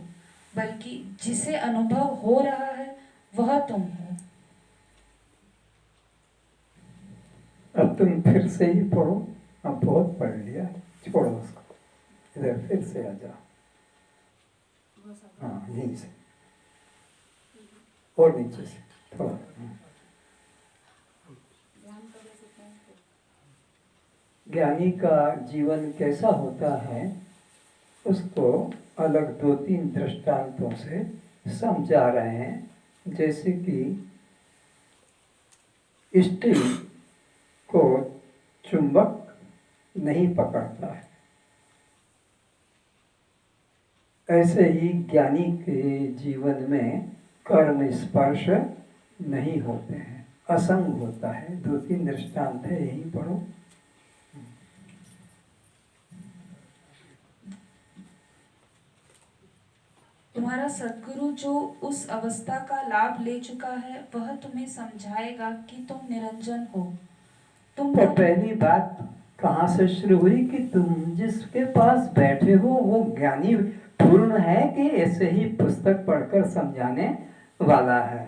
D: बल्कि जिसे अनुभव हो रहा है वह तुम हो।
C: अब तुम फिर से ही पढ़ो। अब बहुत पढ़ लिया, छोड़ो उसको, इधर फिर से आ जाओ। हाँ, यहीं से और नीचे से थोड़ा। ज्ञानी का जीवन कैसा होता है उसको अलग 2-3 दृष्टांतों से समझा रहे हैं। जैसे कि स्टील को चुंबक नहीं पकड़ता है, ऐसे ही ज्ञानी के जीवन में कर्म स्पर्श नहीं होते हैं, असंग होता है। 2-3 दृष्टांत है, यही पढ़ो।
D: तुम्हारा सद्गुरु जो उस अवस्था का लाभ ले चुका है वह तुम्हें समझाएगा कि तुम निरंजन हो। तुम
C: तो पहली बात कहाँ से शुरू हुई कि तुम जिसके पास बैठे हो वो ज्ञानी पूर्ण है कि ऐसे ही पुस्तक पढ़कर समझाने वाला है।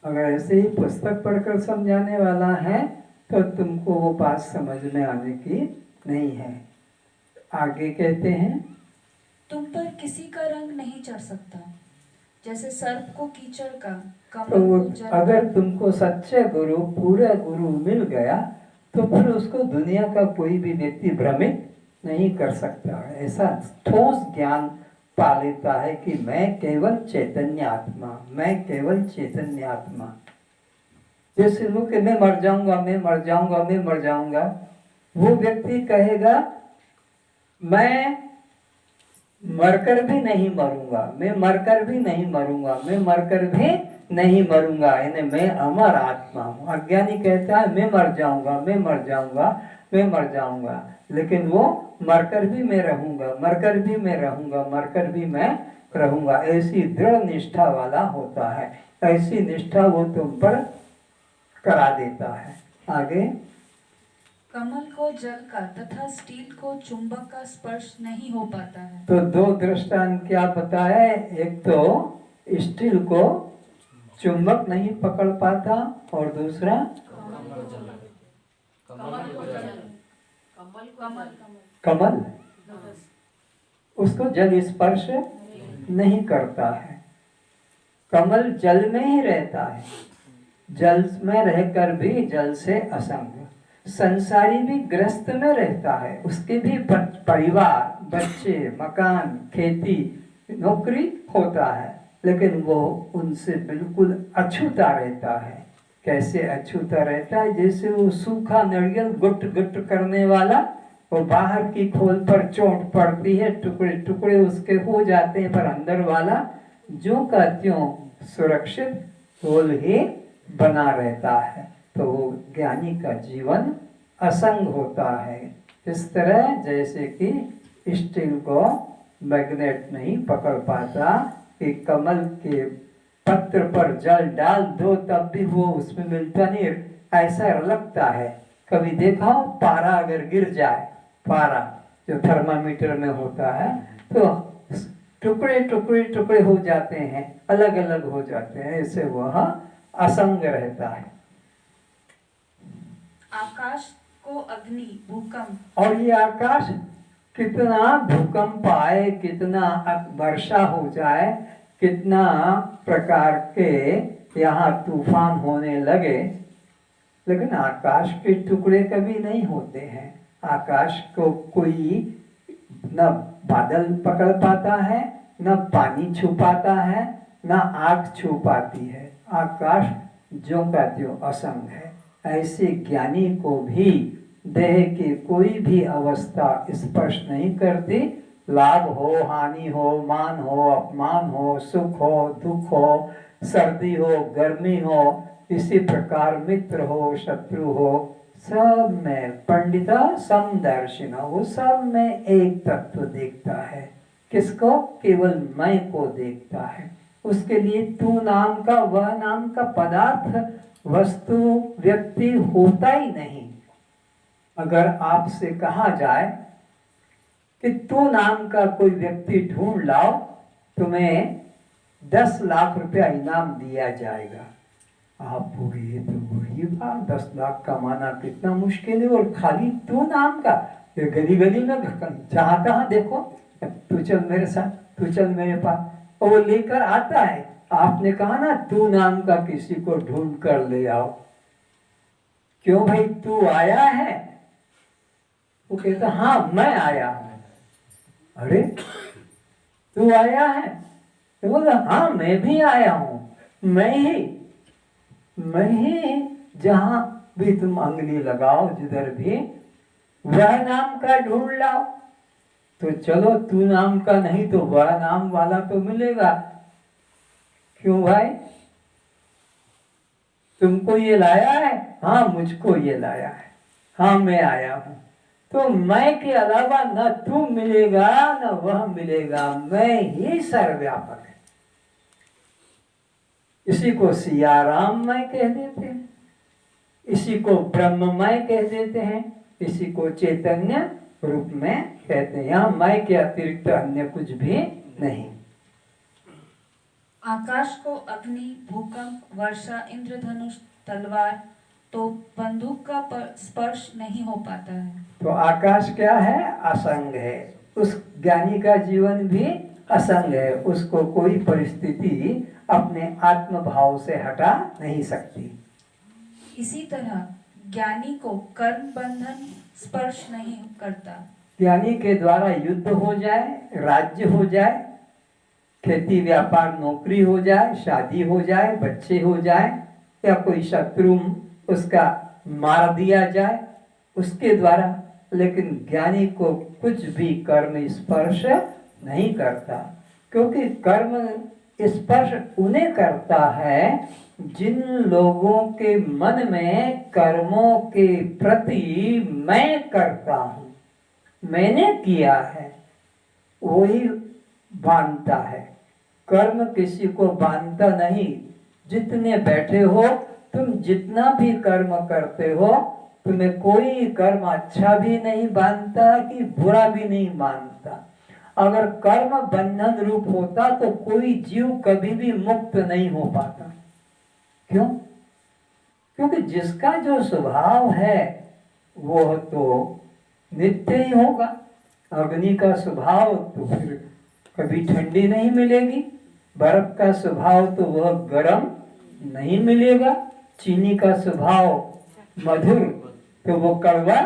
C: अगर ऐसे ही पुस्तक पढ़कर समझाने वाला है तो तुमको वो बात समझ में आने की नहीं है। आगे कहते हैं
D: तुम पर किसी का रंग नहीं चढ़ सकता, जैसे सर्प को कीचड़ का, कमल
C: तो
D: को जल का।
C: अगर तुमको सच्चे गुरु, पूरा गुरु मिल गया तो फिर उसको दुनिया का कोई भी व्यक्ति भ्रमित नहीं कर सकता। ऐसा ठोस ज्ञान पा लेता है कि मैं केवल चैतन्य आत्मा, मैं केवल चैतन्य आत्मा। जैसे लोग कि मैं मर जाऊंगा, मैं मर जाऊंगा, मैं मर जाऊंगा, वो व्यक्ति कहेगा मैं मरकर भी नहीं मरूंगा, मैं मरकर भी नहीं मरूंगा, मैं मरकर भी नहीं मरूंगा, यानी मैं अमर आत्मा हूँ। अज्ञानी कहता है मैं मर जाऊंगा, मैं मर जाऊंगा, मैं मर जाऊंगा, लेकिन वो मरकर भी मैं रहूंगा, मरकर भी मैं रहूंगा, मरकर भी मैं रहूंगा। ऐसी दृढ़ निष्ठा वाला होता है, ऐसी निष्ठा वो तुम पर करा देता है। आगे,
D: कमल को जल का तथा स्टील को चुंबक का स्पर्श नहीं हो पाता है।
C: तो दो दृष्टांत क्या बताए? एक तो स्टील को चुंबक नहीं पकड़ पाता और दूसरा कमल, उसको जल स्पर्श नहीं करता है। कमल जल में ही रहता है, जल में रहकर भी जल से असंग। संसारी भी ग्रस्त में रहता है, उसके भी परिवार, बच्चे, मकान, खेती, नौकरी होता है, लेकिन वो उनसे बिल्कुल अछूता रहता है। कैसे अछूता रहता है? जैसे वो सूखा नारियल गुट गुट करने वाला, वो बाहर की खोल पर चोट पड़ती है, टुकड़े टुकड़े उसके हो जाते हैं, पर अंदर वाला जो का त्यों सुरक्षित खोल ही बना रहता है। तो वो ज्ञानी का जीवन असंग होता है। इस तरह जैसे कि स्टील को मैग्नेट नहीं पकड़ पाता, कि कमल के पत्र पर जल डाल दो तब भी वो उसमें मिलता नहीं, ऐसा लगता है। कभी देखा हो पारा अगर गिर जाए, पारा जो थर्मामीटर में होता है, तो टुकड़े टुकड़े टुकड़े हो जाते हैं, अलग अलग हो जाते हैं, ऐसे वह असंग रहता है।
D: आकाश को अग्नि, भूकंप,
C: और ये आकाश कितना भूकंप आए, कितना वर्षा हो जाए, कितना प्रकार के यहाँ तूफान होने लगे, लेकिन आकाश के टुकड़े कभी नहीं होते हैं। आकाश को कोई न बादल पकड़ पाता है, न पानी छू पाता है, न आग छू पाती है। आकाश ज्यों का त्यों असंग है। ऐसे ज्ञानी को भी देह की कोई भी अवस्था स्पर्श नहीं करती। लाभ हो, हानि हो, मान हो, अपमान हो, सुख हो, दुख हो, सर्दी हो, गर्मी हो, इसी प्रकार मित्र हो, शत्रु हो, सब में पंडिता समदर्शिन, वो सब में एक तत्व देखता है। किसको? केवल मैं को देखता है। उसके लिए तू नाम का, वह नाम का पदार्थ, वस्तु, व्यक्ति होता ही नहीं। अगर आपसे कहा जाए कि तू नाम का कोई व्यक्ति ढूंढ लाओ, तुम्हें 10 लाख रुपया इनाम दिया जाएगा, आप बोले ये तो बड़ी बात, 10 लाख कमाना कितना मुश्किल है, और खाली तू नाम का, ये गली गली में जहाँ तहाँ देखो, तू चल मेरे साथ, तू चल मेरे पास, और वो लेकर आता है। आपने कहा ना तू नाम का किसी को ढूंढ कर ले आओ, क्यों भाई तू आया है? वो कहता हाँ मैं आया हूं। अरे तू आया है? तो बोला हाँ मैं भी आया हूं, मैं ही जहां भी तुम अंगली लगाओ, जिधर भी, वह नाम का ढूंढ लाओ। तो चलो तू नाम का नहीं तो वह नाम वाला तो मिलेगा। क्यों भाई, तुमको ये लाया है? हाँ मुझको ये लाया है, हाँ मैं आया हूं। तो मैं के अलावा न तू मिलेगा न वह मिलेगा, मैं ही सर्वव्यापक है। इसी को सियाराममय कह देते हैं, इसी को ब्रह्ममय कह देते हैं, इसी को चैतन्य रूप में कहते हैं। यहाँ मैं के अतिरिक्त अन्य कुछ भी नहीं।
D: आकाश को अग्नि, भूकंप, वर्षा, इंद्रधनुष, तलवार, तो बंदूक का स्पर्श नहीं हो पाता है।
C: तो आकाश क्या है? असंग है। उस ज्ञानी का जीवन भी असंग है, उसको कोई परिस्थिति अपने आत्म भाव से हटा नहीं सकती।
D: इसी तरह ज्ञानी को कर्म बंधन स्पर्श नहीं करता।
C: ज्ञानी के द्वारा युद्ध हो जाए, राज्य हो जाए, खेती व्यापार नौकरी हो जाए, शादी हो जाए, बच्चे हो जाए, या कोई शत्रु उसका मार दिया जाए उसके द्वारा, लेकिन ज्ञानी को कुछ भी कर्म स्पर्श नहीं करता, क्योंकि कर्म स्पर्श उन्हें करता है जिन लोगों के मन में कर्मों के प्रति मैं करता हूँ, मैंने किया है, वही बांधता है। कर्म किसी को बांधता नहीं। जितने बैठे हो तुम, जितना भी कर्म करते हो, तुम्हें कोई कर्म अच्छा भी नहीं बांधता कि बुरा भी नहीं मानता। अगर कर्म बंधन रूप होता तो कोई जीव कभी भी मुक्त नहीं हो पाता। क्यों? क्योंकि जिसका जो स्वभाव है वो तो नित्य ही होगा। अग्नि का स्वभाव तो फिर कभी ठंडी नहीं मिलेगी, बर्फ का स्वभाव तो वह गर्म नहीं मिलेगा, चीनी का स्वभाव मधुर तो वो कड़वा।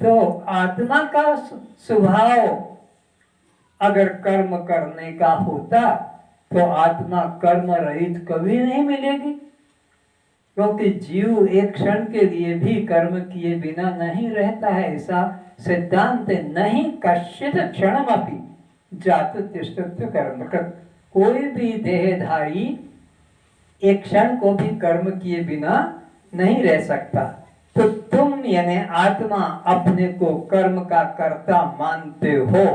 C: तो आत्मा का स्वभाव अगर कर्म करने का होता तो आत्मा कर्म रहित कभी नहीं मिलेगी, क्योंकि जीव एक क्षण के लिए भी कर्म किए बिना नहीं रहता है। ऐसा सिद्धांत नहीं कश्चित क्षणमपि जातु तिष्ठत्य कर्म कर। कोई भी देहधारी एक क्षण को भी कर्म किए बिना नहीं रह सकता। तो तुम यानी आत्मा अपने को कर्म का कर्ता मानते हो,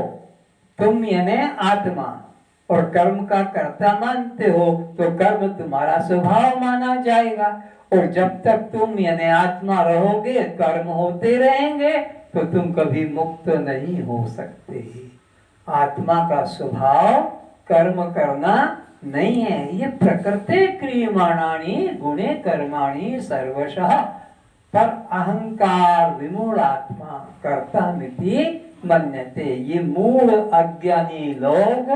C: तुम यानी आत्मा और कर्म का कर्ता मानते हो, तो कर्म तुम्हारा स्वभाव माना जाएगा। और जब तक तुम यानी आत्मा रहोगे, कर्म होते रहेंगे, तो तुम कभी मुक्त नहीं हो सकते। आत्मा का स्वभाव कर्म करना नहीं है। ये प्रकृति क्रियमाणानि गुणे कर्माणि सर्वशः पर अहंकार विमूढ़ आत्मा कर्ता मिति मन्यते। ये मूढ़ अज्ञानी लोग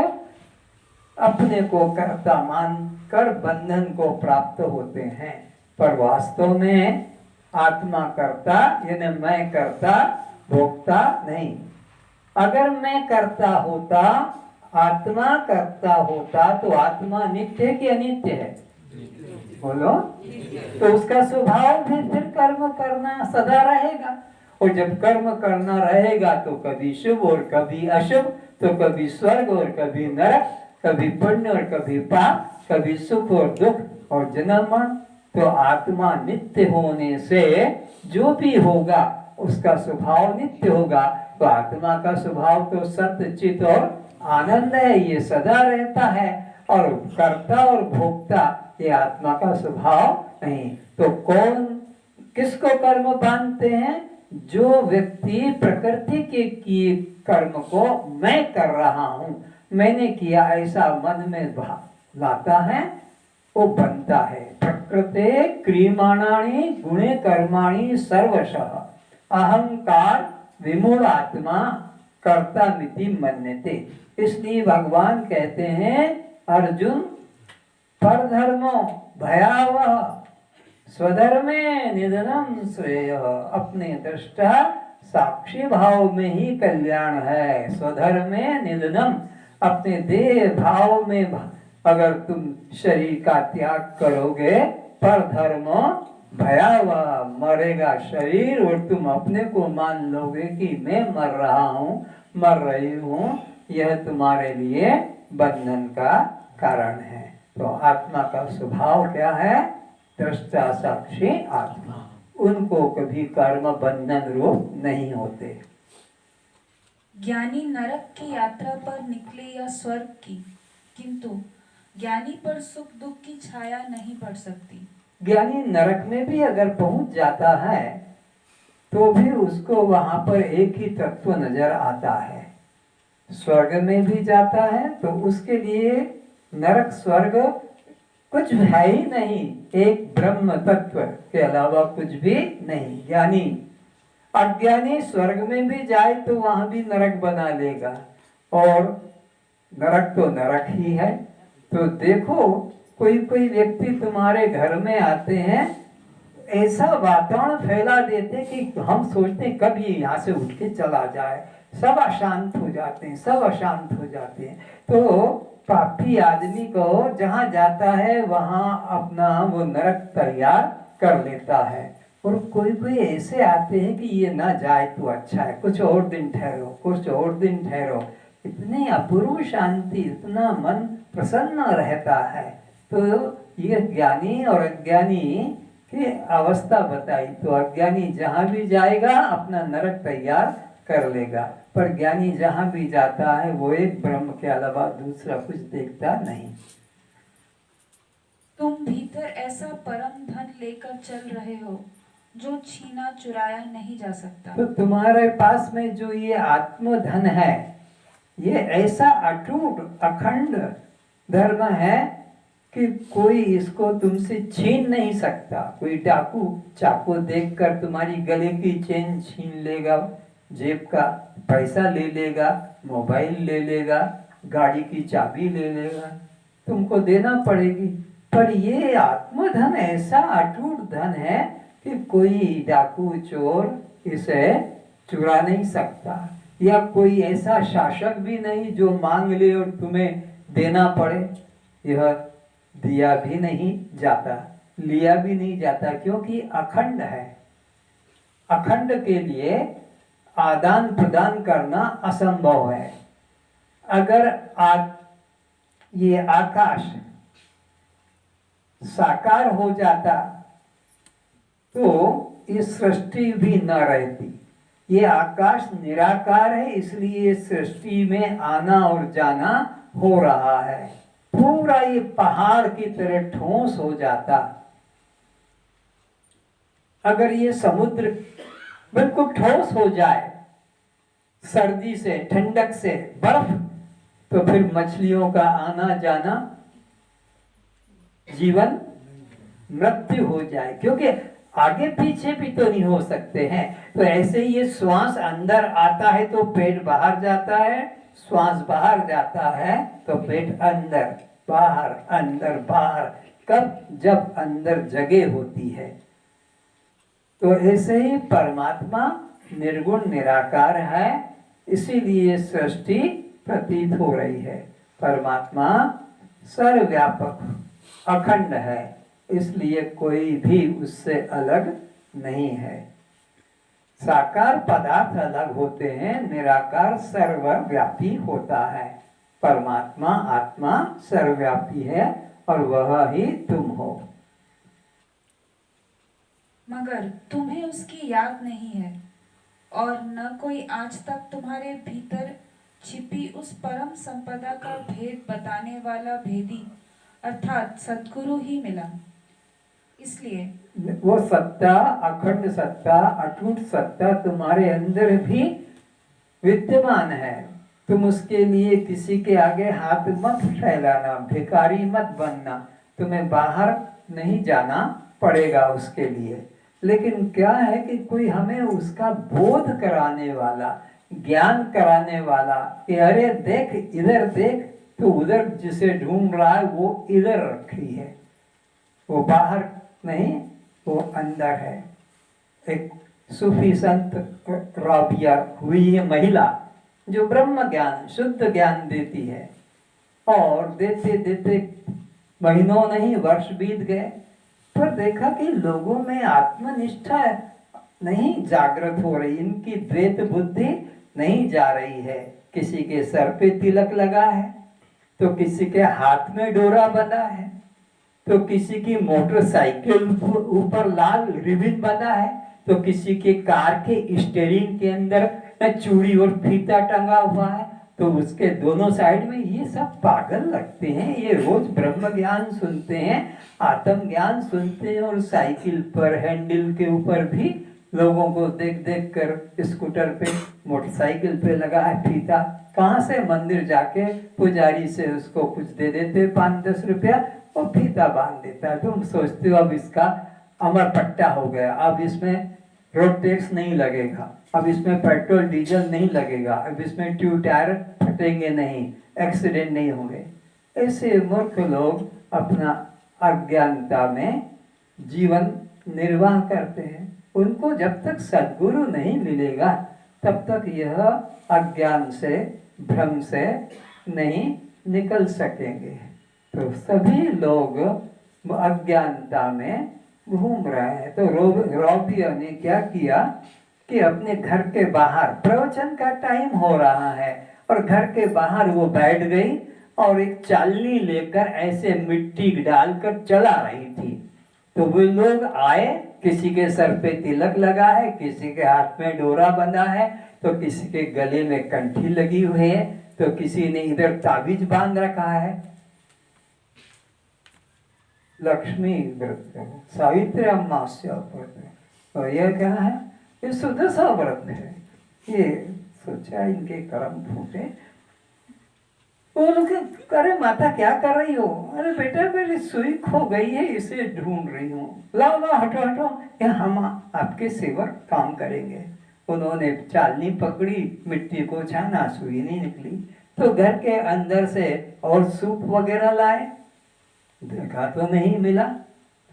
C: अपने को कर्ता मानकर बंधन को प्राप्त होते हैं, पर वास्तव में आत्मा कर्ता यानी मैं कर्ता भोक्ता नहीं। अगर मैं करता होता, आत्मा करता होता, तो आत्मा नित्य की अनित्य है? बोलो। तो उसका स्वभाव भी फिर कर्म करना सदा रहेगा। और जब कर्म करना रहेगा तो कभी शुभ और कभी अशुभ, तो कभी स्वर्ग और कभी नरक, कभी पुण्य और कभी पाप, कभी सुख और दुख और जन्म मरण। तो आत्मा नित्य होने से जो भी होगा उसका स्वभाव नित्य होगा। तो आत्मा का स्वभाव तो सत्य चित और आनंद है, ये सदा रहता है। और कर्ता और भोक्ता ये आत्मा का स्वभाव नहीं। तो कौन किसको कर्म बांधते हैं? जो व्यक्ति प्रकृति के किए कर्म को मैं कर रहा हूं, मैंने किया ऐसा मन में लाता है, वो बनता है। प्रकृते क्रियमाणानि गुणे कर्माणि सर्वशः अहंकार विमूढ़ आत्मा कर्ता मिति मन्यते। इसलिए भगवान कहते हैं, अर्जुन परधर्मो भयावह स्वधर्मे निधनम श्रेय। अपने दृष्टा साक्षी भाव में ही कल्याण है। स्वधर्मे निधनम, अपने देह भाव में अगर तुम शरीर का त्याग करोगे, परधर्म भयावह, मरेगा शरीर और तुम अपने को मान लोगे कि मैं मर रहा हूँ, मर रही हूँ, यह तुम्हारे लिए बंधन का कारण है। तो आत्मा का स्वभाव क्या है? दृष्टा साक्षी आत्मा, उनको कभी कर्म बंधन रूप नहीं होते।
D: ज्ञानी नरक की यात्रा पर निकले या स्वर्ग की, किंतु ज्ञानी पर सुख दुख की छाया नहीं पड़ सकती।
C: ज्ञानी नरक में भी अगर पहुंच जाता है तो भी उसको वहां पर एक ही तत्व नजर आता है। स्वर्ग में भी जाता है तो उसके लिए नरक स्वर्ग कुछ है ही नहीं, एक ब्रह्म तत्व के अलावा कुछ भी नहीं। ज्ञानी, अज्ञानी स्वर्ग में भी जाए तो वहां भी नरक बना लेगा, और नरक तो नरक ही है। तो देखो, कोई कोई व्यक्ति तुम्हारे घर में आते हैं, ऐसा वातावरण फैला देते कि हम सोचते कब ये यहाँ से उठ के चला जाए। सब अशांत हो जाते हैं, सब अशांत हो जाते हैं। तो पापी आदमी को जहाँ जाता है वहाँ अपना वो नरक तैयार कर लेता है। और कोई कोई ऐसे आते हैं कि ये ना जाए तो अच्छा है, कुछ और दिन ठहरो, कुछ और दिन ठहरो। इतनी अपूर्व शांति, इतना मन प्रसन्न रहता है। तो ये ज्ञानी और अज्ञानी की अवस्था बताई। तो अज्ञानी जहाँ भी जाएगा अपना नरक तैयार कर लेगा, पर ज्ञानी जहाँ भी जाता है वो एक ब्रह्म के अलावा दूसरा कुछ देखता नहीं।
D: तुम भीतर ऐसा परम धन लेकर चल रहे हो जो छीना चुराया नहीं जा सकता।
C: तो तुम्हारे पास में जो ये आत्मधन है, ये ऐसा अटूट अखंड धर्म है कि कोई इसको तुमसे छीन नहीं सकता। कोई डाकू चाकू देखकर तुम्हारी गले की चेन छीन लेगा, जेब का पैसा ले लेगा, मोबाइल ले लेगा, गाड़ी की चाबी ले लेगा, तुमको देना पड़ेगी। पर ये आत्मधन ऐसा अटूट धन है कि कोई डाकू चोर इसे चुरा नहीं सकता, या कोई ऐसा शासक भी नहीं जो मांग ले और तुम्हें देना पड़े। यह दिया भी नहीं जाता, लिया भी नहीं जाता, क्योंकि अखंड है। अखंड के लिए आदान प्रदान करना असंभव है। अगर ये आकाश साकार हो जाता तो इस सृष्टि भी न रहती। ये आकाश निराकार है, इसलिए सृष्टि में आना और जाना हो रहा है। पूरा ये पहाड़ की तरह ठोस हो जाता। अगर ये समुद्र बिल्कुल ठोस हो जाए सर्दी से, ठंडक से, बर्फ, तो फिर मछलियों का आना जाना, जीवन मृत्यु हो जाए, क्योंकि आगे पीछे भी तो नहीं हो सकते हैं। तो ऐसे ही ये श्वास अंदर आता है तो पेट बाहर जाता है, श्वास बाहर जाता है तो पेट अंदर बाहर, अंदर बाहर। कब? जब अंदर जगह होती है। तो ऐसे ही परमात्मा निर्गुण निराकार है, इसीलिए सृष्टि प्रतीत हो रही है। परमात्मा सर्वव्यापक अखंड है, इसलिए कोई भी उससे अलग नहीं है। साकार पदार्थ अलग होते हैं, निराकार सर्वव्यापी होता है। परमात्मा आत्मा सर्वव्यापी है और वह ही तुम हो।
D: मगर तुम्हें उसकी याद नहीं है और न कोई आज तक तुम्हारे भीतर छिपी उस परम संपदा का भेद बताने वाला भेदी अर्थात सद्गुरु ही मिला। इसलिए
C: वो सत्ता, अखंड सत्ता, अटूट सत्ता तुम्हारे अंदर भी विद्यमान है। तुम उसके लिए किसी के आगे हाथ मत फैलाना, भिखारी मत बनना। तुम्हें बाहर नहीं जाना पड़ेगा उसके लिए। लेकिन क्या है कि कोई हमें उसका बोध कराने वाला, ज्ञान कराने वाला कि अरे देख, इधर देख, तो उधर जिसे ढूंढ रहा है वो इधर रखी है, वो बाहर नहीं, वो अंदर है। एक सूफी संत राबिया हुई है महिला, जो ब्रह्म ज्ञान, शुद्ध ज्ञान देती है, और देते देते महीनों नहीं वर्ष बीत गए, पर देखा कि लोगों में आत्मनिष्ठा नहीं जागृत हो रही, इनकी द्वैत बुद्धि नहीं जा रही है। किसी के सर पे तिलक लगा है, तो किसी के हाथ में डोरा बंधा है, तो किसी की मोटरसाइकिल ऊपर लाल रिबन बंधा है, तो किसी के कार के स्टीयरिंग के अंदर चूड़ी और फीता टंगा हुआ है, तो उसके दोनों साइड में। ये सब पागल लगते हैं। ये रोज ब्रह्म ज्ञान सुनते हैं, आत्म ज्ञान सुनते हैं, और साइकिल पर हैंडल के ऊपर भी लोगों को देख देख कर स्कूटर पे, मोटरसाइकिल पे लगा है फीता। कहाँ से? मंदिर जाके पुजारी से उसको कुछ दे देते 5-10 रुपया, वो फीता बांध देता है। तुम सोचते हो अब इसका अमर पट्टा हो गया, अब इसमें रोड टैक्स नहीं लगेगा, अब इसमें पेट्रोल डीजल नहीं लगेगा, अब इसमें ट्यूब टायर फटेंगे नहीं, एक्सीडेंट नहीं होंगे। ऐसे मूर्ख लोग अपना अज्ञानता में जीवन निर्वाह करते हैं। उनको जब तक सद्गुरु नहीं मिलेगा तब तक यह अज्ञान से, भ्रम से नहीं निकल सकेंगे। तो सभी लोग अज्ञानता में घूम रहे हैं। तो रॉबिया ने क्या किया कि अपने घर के बाहर, प्रवचन का टाइम हो रहा है और घर के बाहर वो बैठ गई और एक चालनी लेकर ऐसे मिट्टी डालकर चला रही थी। तो वो लोग आए, किसी के सर पे तिलक लगा है, किसी के हाथ में डोरा बंधा है, तो किसी के गले में कंठी लगी हुई है, तो किसी ने इधर ताबीज बांध रखा है। लक्ष्मी व्रत, सावित्री अमावस्या व्रत, और यह क्या है? ये सुदशा व्रत है। ये सोचा इनके कर्म फूटे। वो लोग अरे माता क्या कर रही हो? अरे बेटा मेरी सुई खो गई है, इसे ढूंढ रही हूँ। लाओ लाओ, हटो हटो, ये हम आपके सेवक काम करेंगे। उन्होंने चालनी पकड़ी, मिट्टी को छाना, सुई नहीं निकली। तो घर के अंदर से और सूप वगैरह लाए, देखा तो नहीं मिला।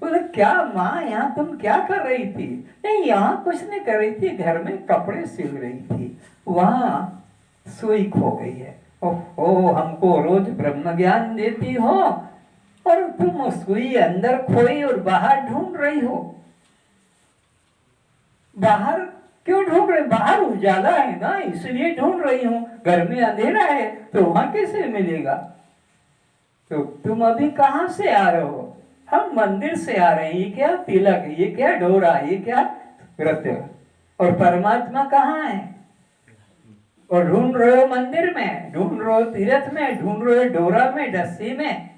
C: बोले क्या माँ, यहाँ तुम क्या कर रही थी? नहीं, यहाँ कुछ नहीं कर रही थी, घर में कपड़े सिल रही थी, वहाँ सुई खो गई है। ओहो, हमको रोज ब्रह्म ज्ञान देती हो और तुम सुई अंदर खोई और बाहर ढूंढ रही हो। बाहर क्यों ढूंढ रहे? बाहर उजाला है ना, इसलिए ढूंढ रही हूँ। घर में अंधेरा है तो वहां कैसे मिलेगा? तो तुम अभी कहाँ से आ रहे हो? हम मंदिर से आ रहे हैं। ये क्या तिलक, ये क्या डोरा, ये क्या व्रत? और परमात्मा कहाँ है? और ढूंढ रहे हो मंदिर में, ढूंढ रहे हो तीर्थ में, ढूंढ रहे हो डोरा में, रस्सी में।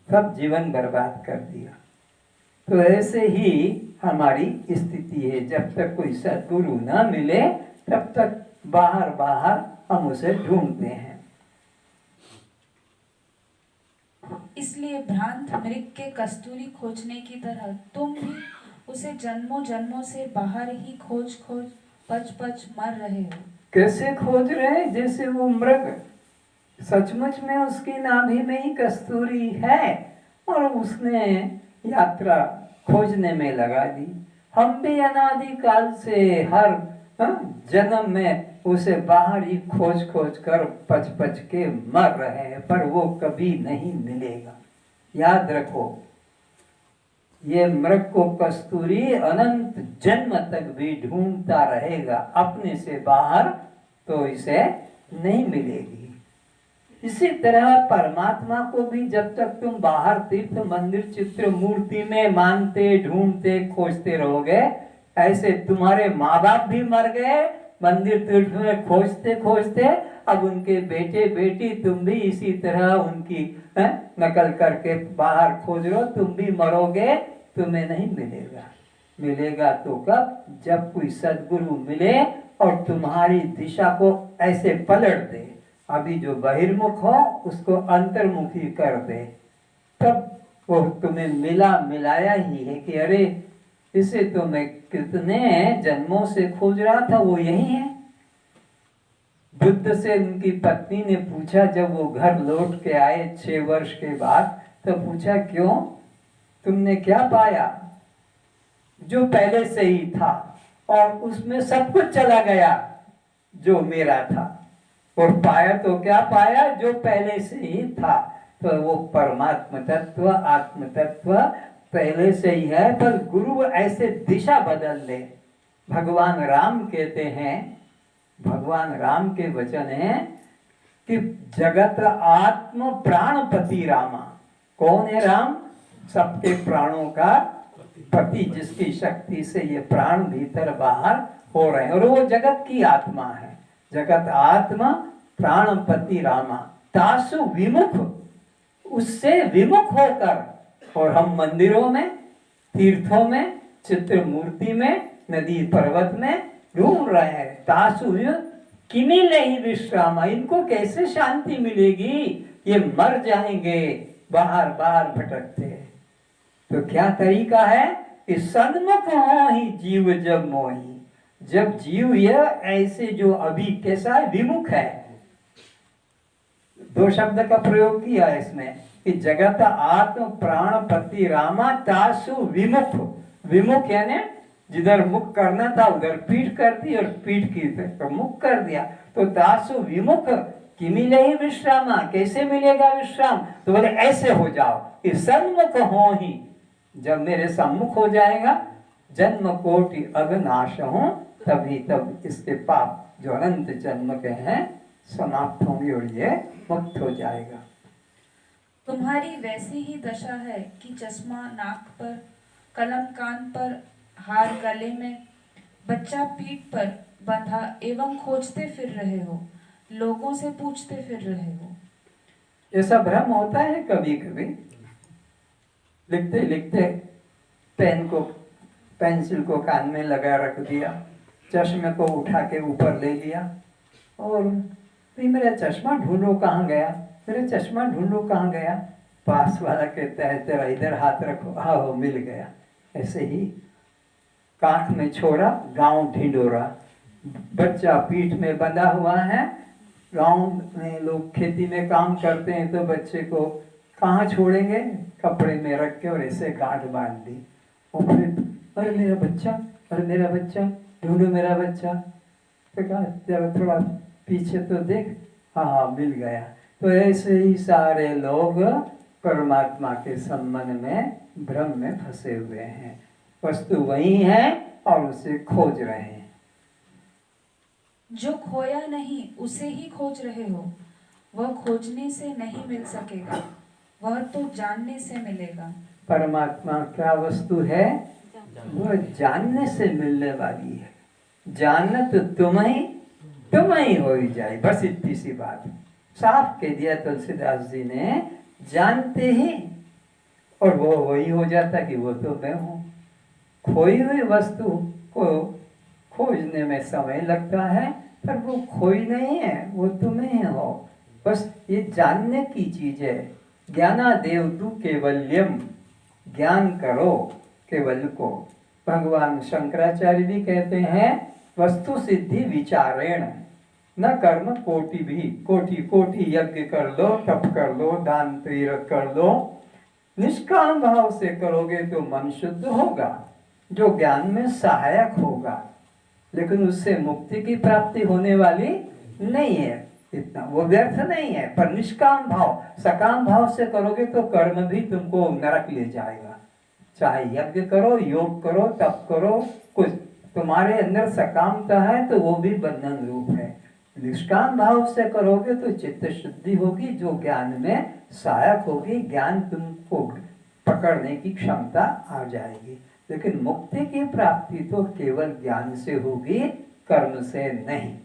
C: सब जीवन बर्बाद कर दिया। तो ऐसे ही हमारी स्थिति है। जब तक कोई सद्गुरु न मिले तब तक बाहर बाहर हम उसे ढूंढते हैं।
D: इसलिए भ्रांत मृग के कस्तूरी खोजने की तरह तुम भी उसे जन्मों जन्मों से बाहर ही खोज खोज पच पच मर रहे हो।
C: कैसे खोज रहे हैं? जैसे वो मृग, सचमुच में उसकी नाभि में ही कस्तूरी है और उसने यात्रा खोजने में लगा दी। हम भी अनादि काल से हर जन्म में उसे बाहर ही खोज खोज कर पच पच के मर रहे हैं, पर वो कभी नहीं मिलेगा। याद रखो, ये मृग को कस्तूरी अनंत जन्म तक भी ढूंढता रहेगा, अपने से बाहर तो इसे नहीं मिलेगी। इसी तरह परमात्मा को भी जब तक तुम बाहर तीर्थ मंदिर चित्र मूर्ति में मानते, ढूंढते, खोजते रहोगे, ऐसे तुम्हारे माँ बाप भी मर गए मंदिर तीर्थ में खोजते खोजते। अब उनके बेटे बेटी, तुम भी इसी तरह उनकी नकल करके बाहर खोज रहे हो, तुम भी मरोगे, तुम्हें नहीं मिलेगा। मिलेगा तो कब? जब कोई सद्गुरु मिले और तुम्हारी दिशा को ऐसे पलट दे। अभी जो बहिर्मुख हो उसको अंतर्मुखी कर दे, तब वो तुम्हें मिलाया ही है कि अरे इसे तो मैं कितने जन्मों से खोज रहा था, वो यही है। बुद्ध से उनकी पत्नी ने पूछा, जब वो घर लौट के आए 6 वर्ष के बाद, तो पूछा क्यों, तुमने क्या पाया? जो पहले से ही था, और उसमें सब कुछ चला गया जो मेरा था। और पाया तो क्या पाया? जो पहले से ही था। तो वो परमात्मा तत्व, आत्म तत्व पहले से ही है, पर गुरु ऐसे दिशा बदल दे। भगवान राम कहते हैं, भगवान राम के वचन है कि जगत आत्म प्राणपति रामा। कौन है राम? सबके प्राणों का पति, जिसकी शक्ति से ये प्राण भीतर बाहर हो रहे हैं, और वो जगत की आत्मा है। जगत आत्मा प्राणपति रामा तासु विमुख, उससे विमुख होकर। और हम मंदिरों में, तीर्थों में, चित्र मूर्ति में, नदी पर्वत में ढूंढ रहे हैं। तासु किमिल ही विश्राम, इनको कैसे शांति मिलेगी? ये मर जाएंगे बाहर बाहर भटकते। तो क्या तरीका है? कि सन्मुख हो ही जीव जब मोही। जब जीव यह ऐसे जो अभी कैसा है, विमुख है, दो शब्द का प्रयोग किया है इसमें कि जगत आत्म प्राण पति रामा तासु विमुख। विमुख यानी जिधर मुख करना था उधर पीठ कर दी और पीठ की तो मुख कर दिया, तो तासु विमुख कि मिले ही विश्रामा। कैसे मिलेगा विश्राम? तो बोले ऐसे हो जाओ कि सन्मुख हो ही। जब मेरे सम्मुख हो जाएगा, जन्म कोटि अघनाश हो, तभी तब इसके पाप जो अनंत जन्म के हैं समाप्त होंगे और ये मुक्त हो जाएगा।
D: तुम्हारी वैसी ही दशा है कि चश्मा नाक पर, कलम कान पर, हार गले में, बच्चा पीठ पर बंधा एवं खोजते फिर रहे हो, लोगों से पूछते फिर रहे हो।
C: ऐसा भ्रम होता है कभी कभी। लिखते लिखते पेंसिल को कान में लगा रख दिया, चश्मे को उठा के ऊपर ले लिया और मेरा चश्मा ढूंढो कहाँ गया, मेरा चश्मा ढूंढो कहाँ गया। पास वाला कहता है तेरा इधर हाथ रखो, हाँ मिल गया। ऐसे ही कांख में छोरा, गांव ढिंडोरा। बच्चा पीठ में बंधा हुआ है। गांव में लोग खेती में काम करते हैं तो बच्चे को कहाँ छोड़ेंगे, कपड़े में रख के और ऐसे गांठ बांध दी। और फिर अरे मेरा बच्चा, अरे मेरा बच्चा, ढूंढो मेरा बच्चा। तो कहा जरा थोड़ा पीछे तो देख, हाँ मिल गया। तो ऐसे ही सारे लोग परमात्मा के संबंध में भ्रम में फंसे हुए हैं। वस्तु वही है और उसे खोज रहे हैं।
D: जो खोया नहीं उसे ही खोज रहे हो, वह खोजने से नहीं मिल सकेगा, वह तो जानने से मिलेगा।
C: परमात्मा क्या वस्तु है? वह जानने से मिलने वाली है। जानत तुम ही हो ही जाए, बस इतनी सी बात साफ कह दिया तुलसीदास जी ने। जानते ही और वो वही हो जाता कि वो तो मैं हूँ। खोई हुई वस्तु को खोजने में समय लगता है, पर वो खोई नहीं है, वो तुम्हें हो। बस ये जानने की चीज है। ज्ञानादेव तु केवल्यम, ज्ञान करो केवल को। भगवान शंकराचार्य भी कहते हैं वस्तु सिद्धि विचारेण न कर्म कोटि भी। कोटि कोटि यज्ञ कर लो, तप कर लो, दान तीर्थ कर लो, निष्काम भाव से करोगे तो मन शुद्ध होगा, जो ज्ञान में सहायक होगा। लेकिन उससे मुक्ति की प्राप्ति होने वाली नहीं है, इतना वो व्यर्थ नहीं है। पर निष्काम भाव, सकाम भाव से करोगे तो कर्म भी तुमको नरक ले जाएगा। चाहे यज्ञ करो, योग करो, तप करो, कुछ तुम्हारे अंदर सकामता है तो वो भी बंधन रूप है। निष्काम भाव से करोगे तो चित्त शुद्धि होगी, जो ज्ञान में सहायक होगी। ज्ञान तुमको पकड़ने की क्षमता आ जाएगी। लेकिन मुक्ति की प्राप्ति तो केवल ज्ञान से होगी, कर्म से नहीं।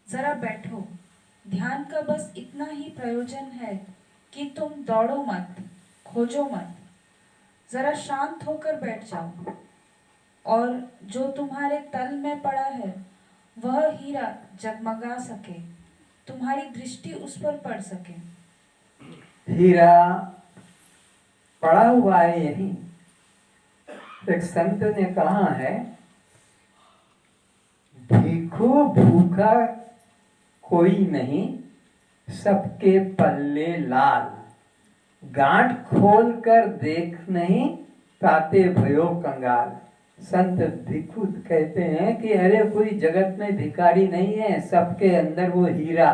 D: जरा बैठो, ध्यान का बस इतना ही प्रयोजन है कि तुम दौड़ो मत, खोजो मत, जरा शांत होकर बैठ जाओ और जो तुम्हारे तल में पड़ा है वह हीरा जगमगा सके, तुम्हारी दृष्टि उस पर पड़ सके।
C: हीरा पड़ा हुआ है यही। एक संत ने कहा है, भीखो भूखा कोई नहीं, सबके पल्ले लाल। गांठ खोल कर देख नहीं, ताते भयो कंगाल। संत भिक्षु कहते हैं कि अरे कोई जगत में भिखारी नहीं है, सबके अंदर वो हीरा,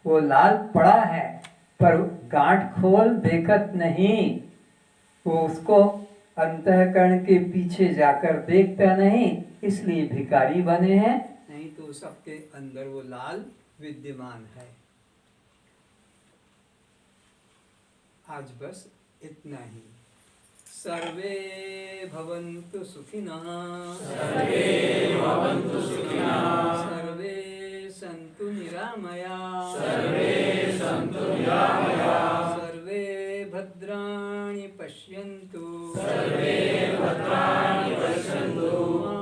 C: वो लाल पड़ा है, पर गांठ खोल देखत नहीं। वो उसको अंतःकरण के पीछे जाकर देखता नहीं, इसलिए भिखारी बने हैं। नहीं तो सबके अंदर वो लाल विद्यमान है। आज बस इतना ही। सर्वे भवन्तु सुखिनः,
B: सर्वे भवन्तु सुखिनः,
C: सर्वे सन्तु निरामयाः,
B: सर्वे सन्तु निरामयाः,
C: सर्वे भद्राणि पश्यन्तु,
B: सर्वे भद्राणि पश्यन्तु,
C: मा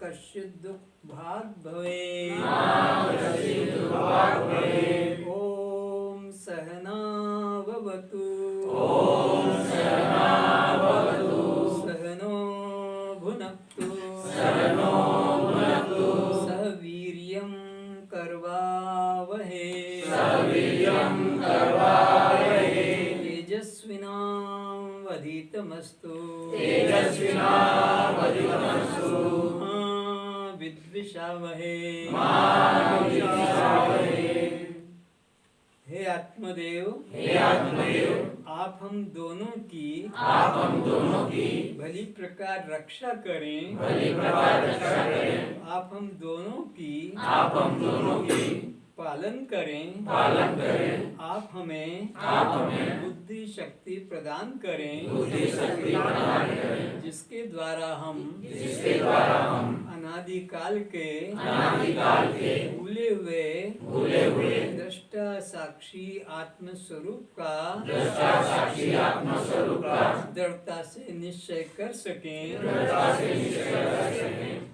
C: कश्चित् दुःखभाग् भवेत्,
B: मा कश्चित् दुःखभाग् भवेत्।
C: ॐ सहना भवतु,
B: ॐ सहना भवतु,
C: सह तेजस्विनावधितमस्तु
B: तेजस्विनावधितमस्तु
C: मा विद्विषावहे हे आत्मदेव आप हम दोनों की भली प्रकार रक्षा करें आप हम दोनों की पालन करें आप हमें बुद्धि शक्ति प्रदान करें जिसके द्वारा हम अनादिकाल के भूले हुए दृष्टा साक्षी आत्म स्वरूप का दृढ़ता से निश्चय कर सकें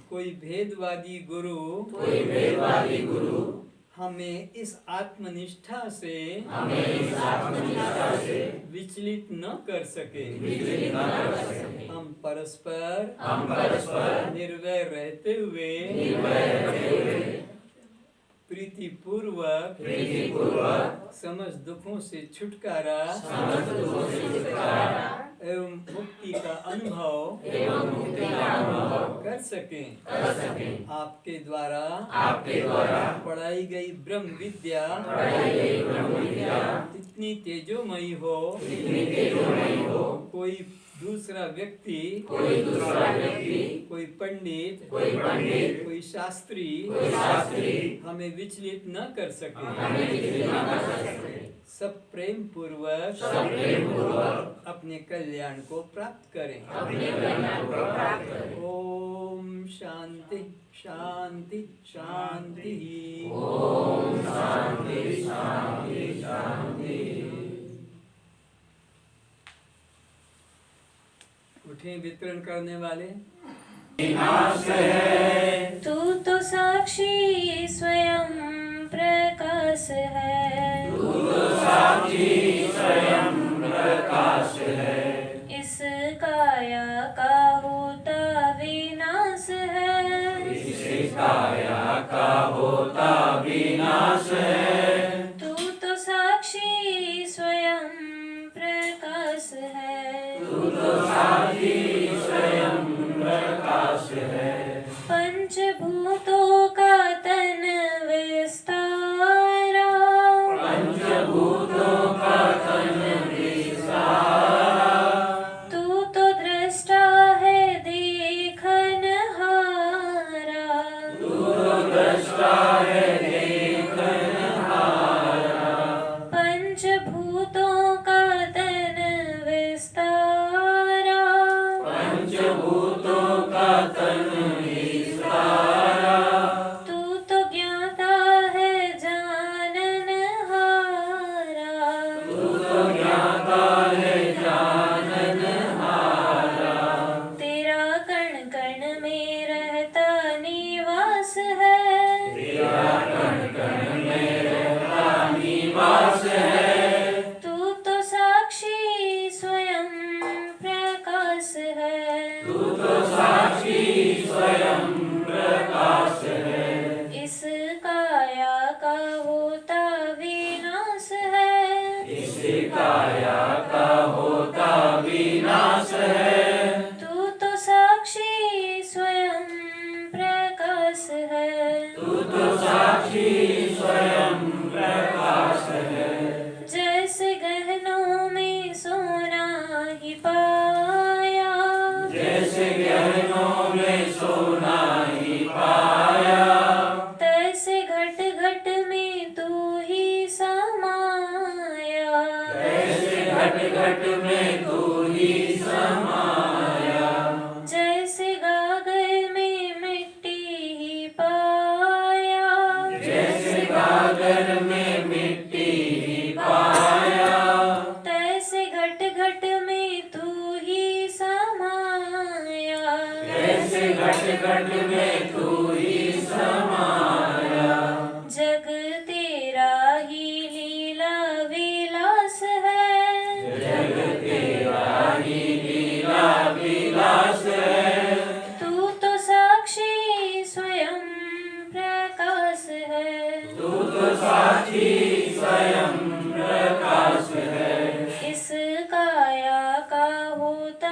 C: कोई भेदवादी गुरु हमें इस आत्मनिष्ठा से विचलित न कर सके हम परस्पर निर्वैर रहते हुए प्रीति पूर्वक समस्त दुखों से छुटकारा एवं मुक्ति का अनुभव कर सकें आपके द्वारा पढ़ाई गई ब्रह्म विद्या इतनी तेजोमयी हो कोई दूसरा व्यक्ति कोई पंडित कोई शास्त्री हमें विचलित न कर सके सब प्रेम पूर्वक अपने कल्याण को प्राप्त करें ओम शांति शांति शांति ओम शांति शांति शांति। उठे वितरण करने वाले
A: तू तो साक्षी स्वयं प्रकाश है इस काया का होता विनाश है तू तो साक्षी स्वयं प्रकाश है पंचभूतों का तन विस्तारा तू तो दृष्टा है देखनहारा पंचभूतों का तन विस्तारा तू तो ज्ञाता है जाननहारा तेरा कण कण में रहता निवास है तू तो साक्षी स्वयं प्रकाश है इस काया का होता विनाश है तू तो साक्षी स्वयं प्रकाश है जैसे गहनों में सोना ही पाया तैसे घट घट में तू ही समाया जैसे गागर में मिट्टी ही पाया तैसे घट घट में तू ही समाया जग तेरा ही लीला विलास है तू तो साक्षी स्वयं प्रकाश है इस काया का होता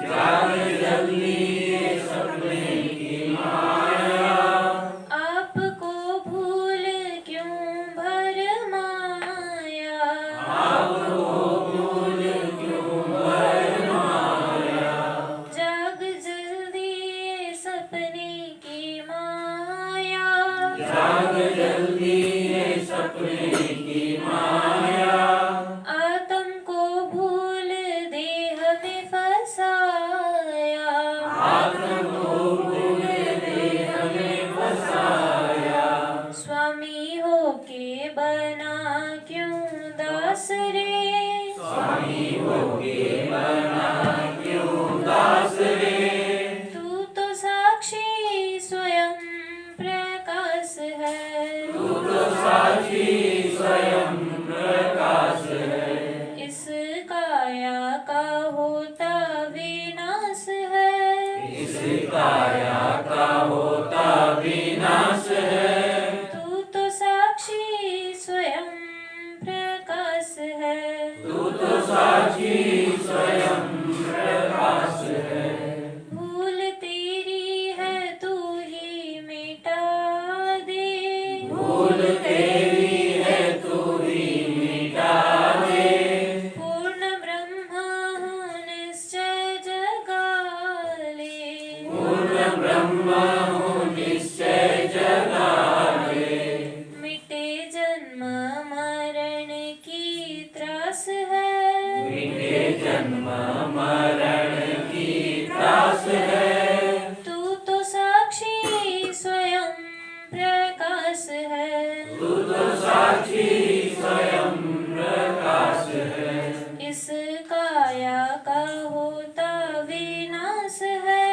B: जाग जल्दी ये सपने की माया,
A: आपको भूल क्यों भरमाया,
B: आपको भूल क्यों भरमाया,
A: जाग जल्दी ये सपने की माया,
B: जाग जल्दी ये सपने की माया,
A: आत्म को भूल देह में फसाया,
B: आत्म को भूल देह में फसाया,
A: स्वामी होके बना क्यों दास रे,
B: स्वामी होके बना क्यों दास रे,
A: तू तो साक्षी स्वयं प्रकाश है,
B: तू तो साक्षी स्वयं प्रकाश है,
A: इस काया का होता विनाश है,
B: इस काया का होता विनाश है,
A: तू तो साक्षी स्वयं प्रकाश है,
B: तू तो साक्षी स्वयं प्रकाश है,
A: भूल तेरी है तू ही मिटा दे,
B: भूल तेरी है तू ही मिटा दे,
A: पूर्ण ब्रह्म हूँ निश्चय जगा ले,
B: पूर्ण ब्रह्म हूँ निश्चय जगा ले,
A: मिटे जन्म मरण की त्रास है,
B: मिटे जन्म मरण की त्रास है,
A: तू तो साक्षी स्वयं प्रकाश है,
B: तू तो साक्षी स्वयं प्रकाश है,
A: इस काया का होता विनाश है,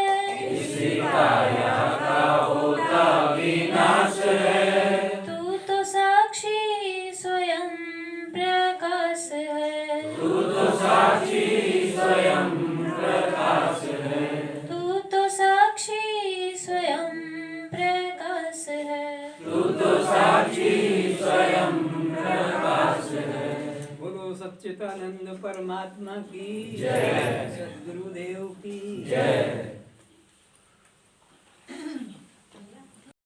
B: इस काया का होता विनाश है,
A: तू तो साक्षी स्वयं प्रकाश है,
B: तू तो साक्षी स्वयं प्रकाश है,
A: तू तो साक्षी स्वयं प्रकाश है,
B: तू तो साक्षी स्वयं प्रकाश है।
C: बोलो सच्चिदानंद परमात्मा की
B: जय।
C: सद्गुरुदेव की
B: जय।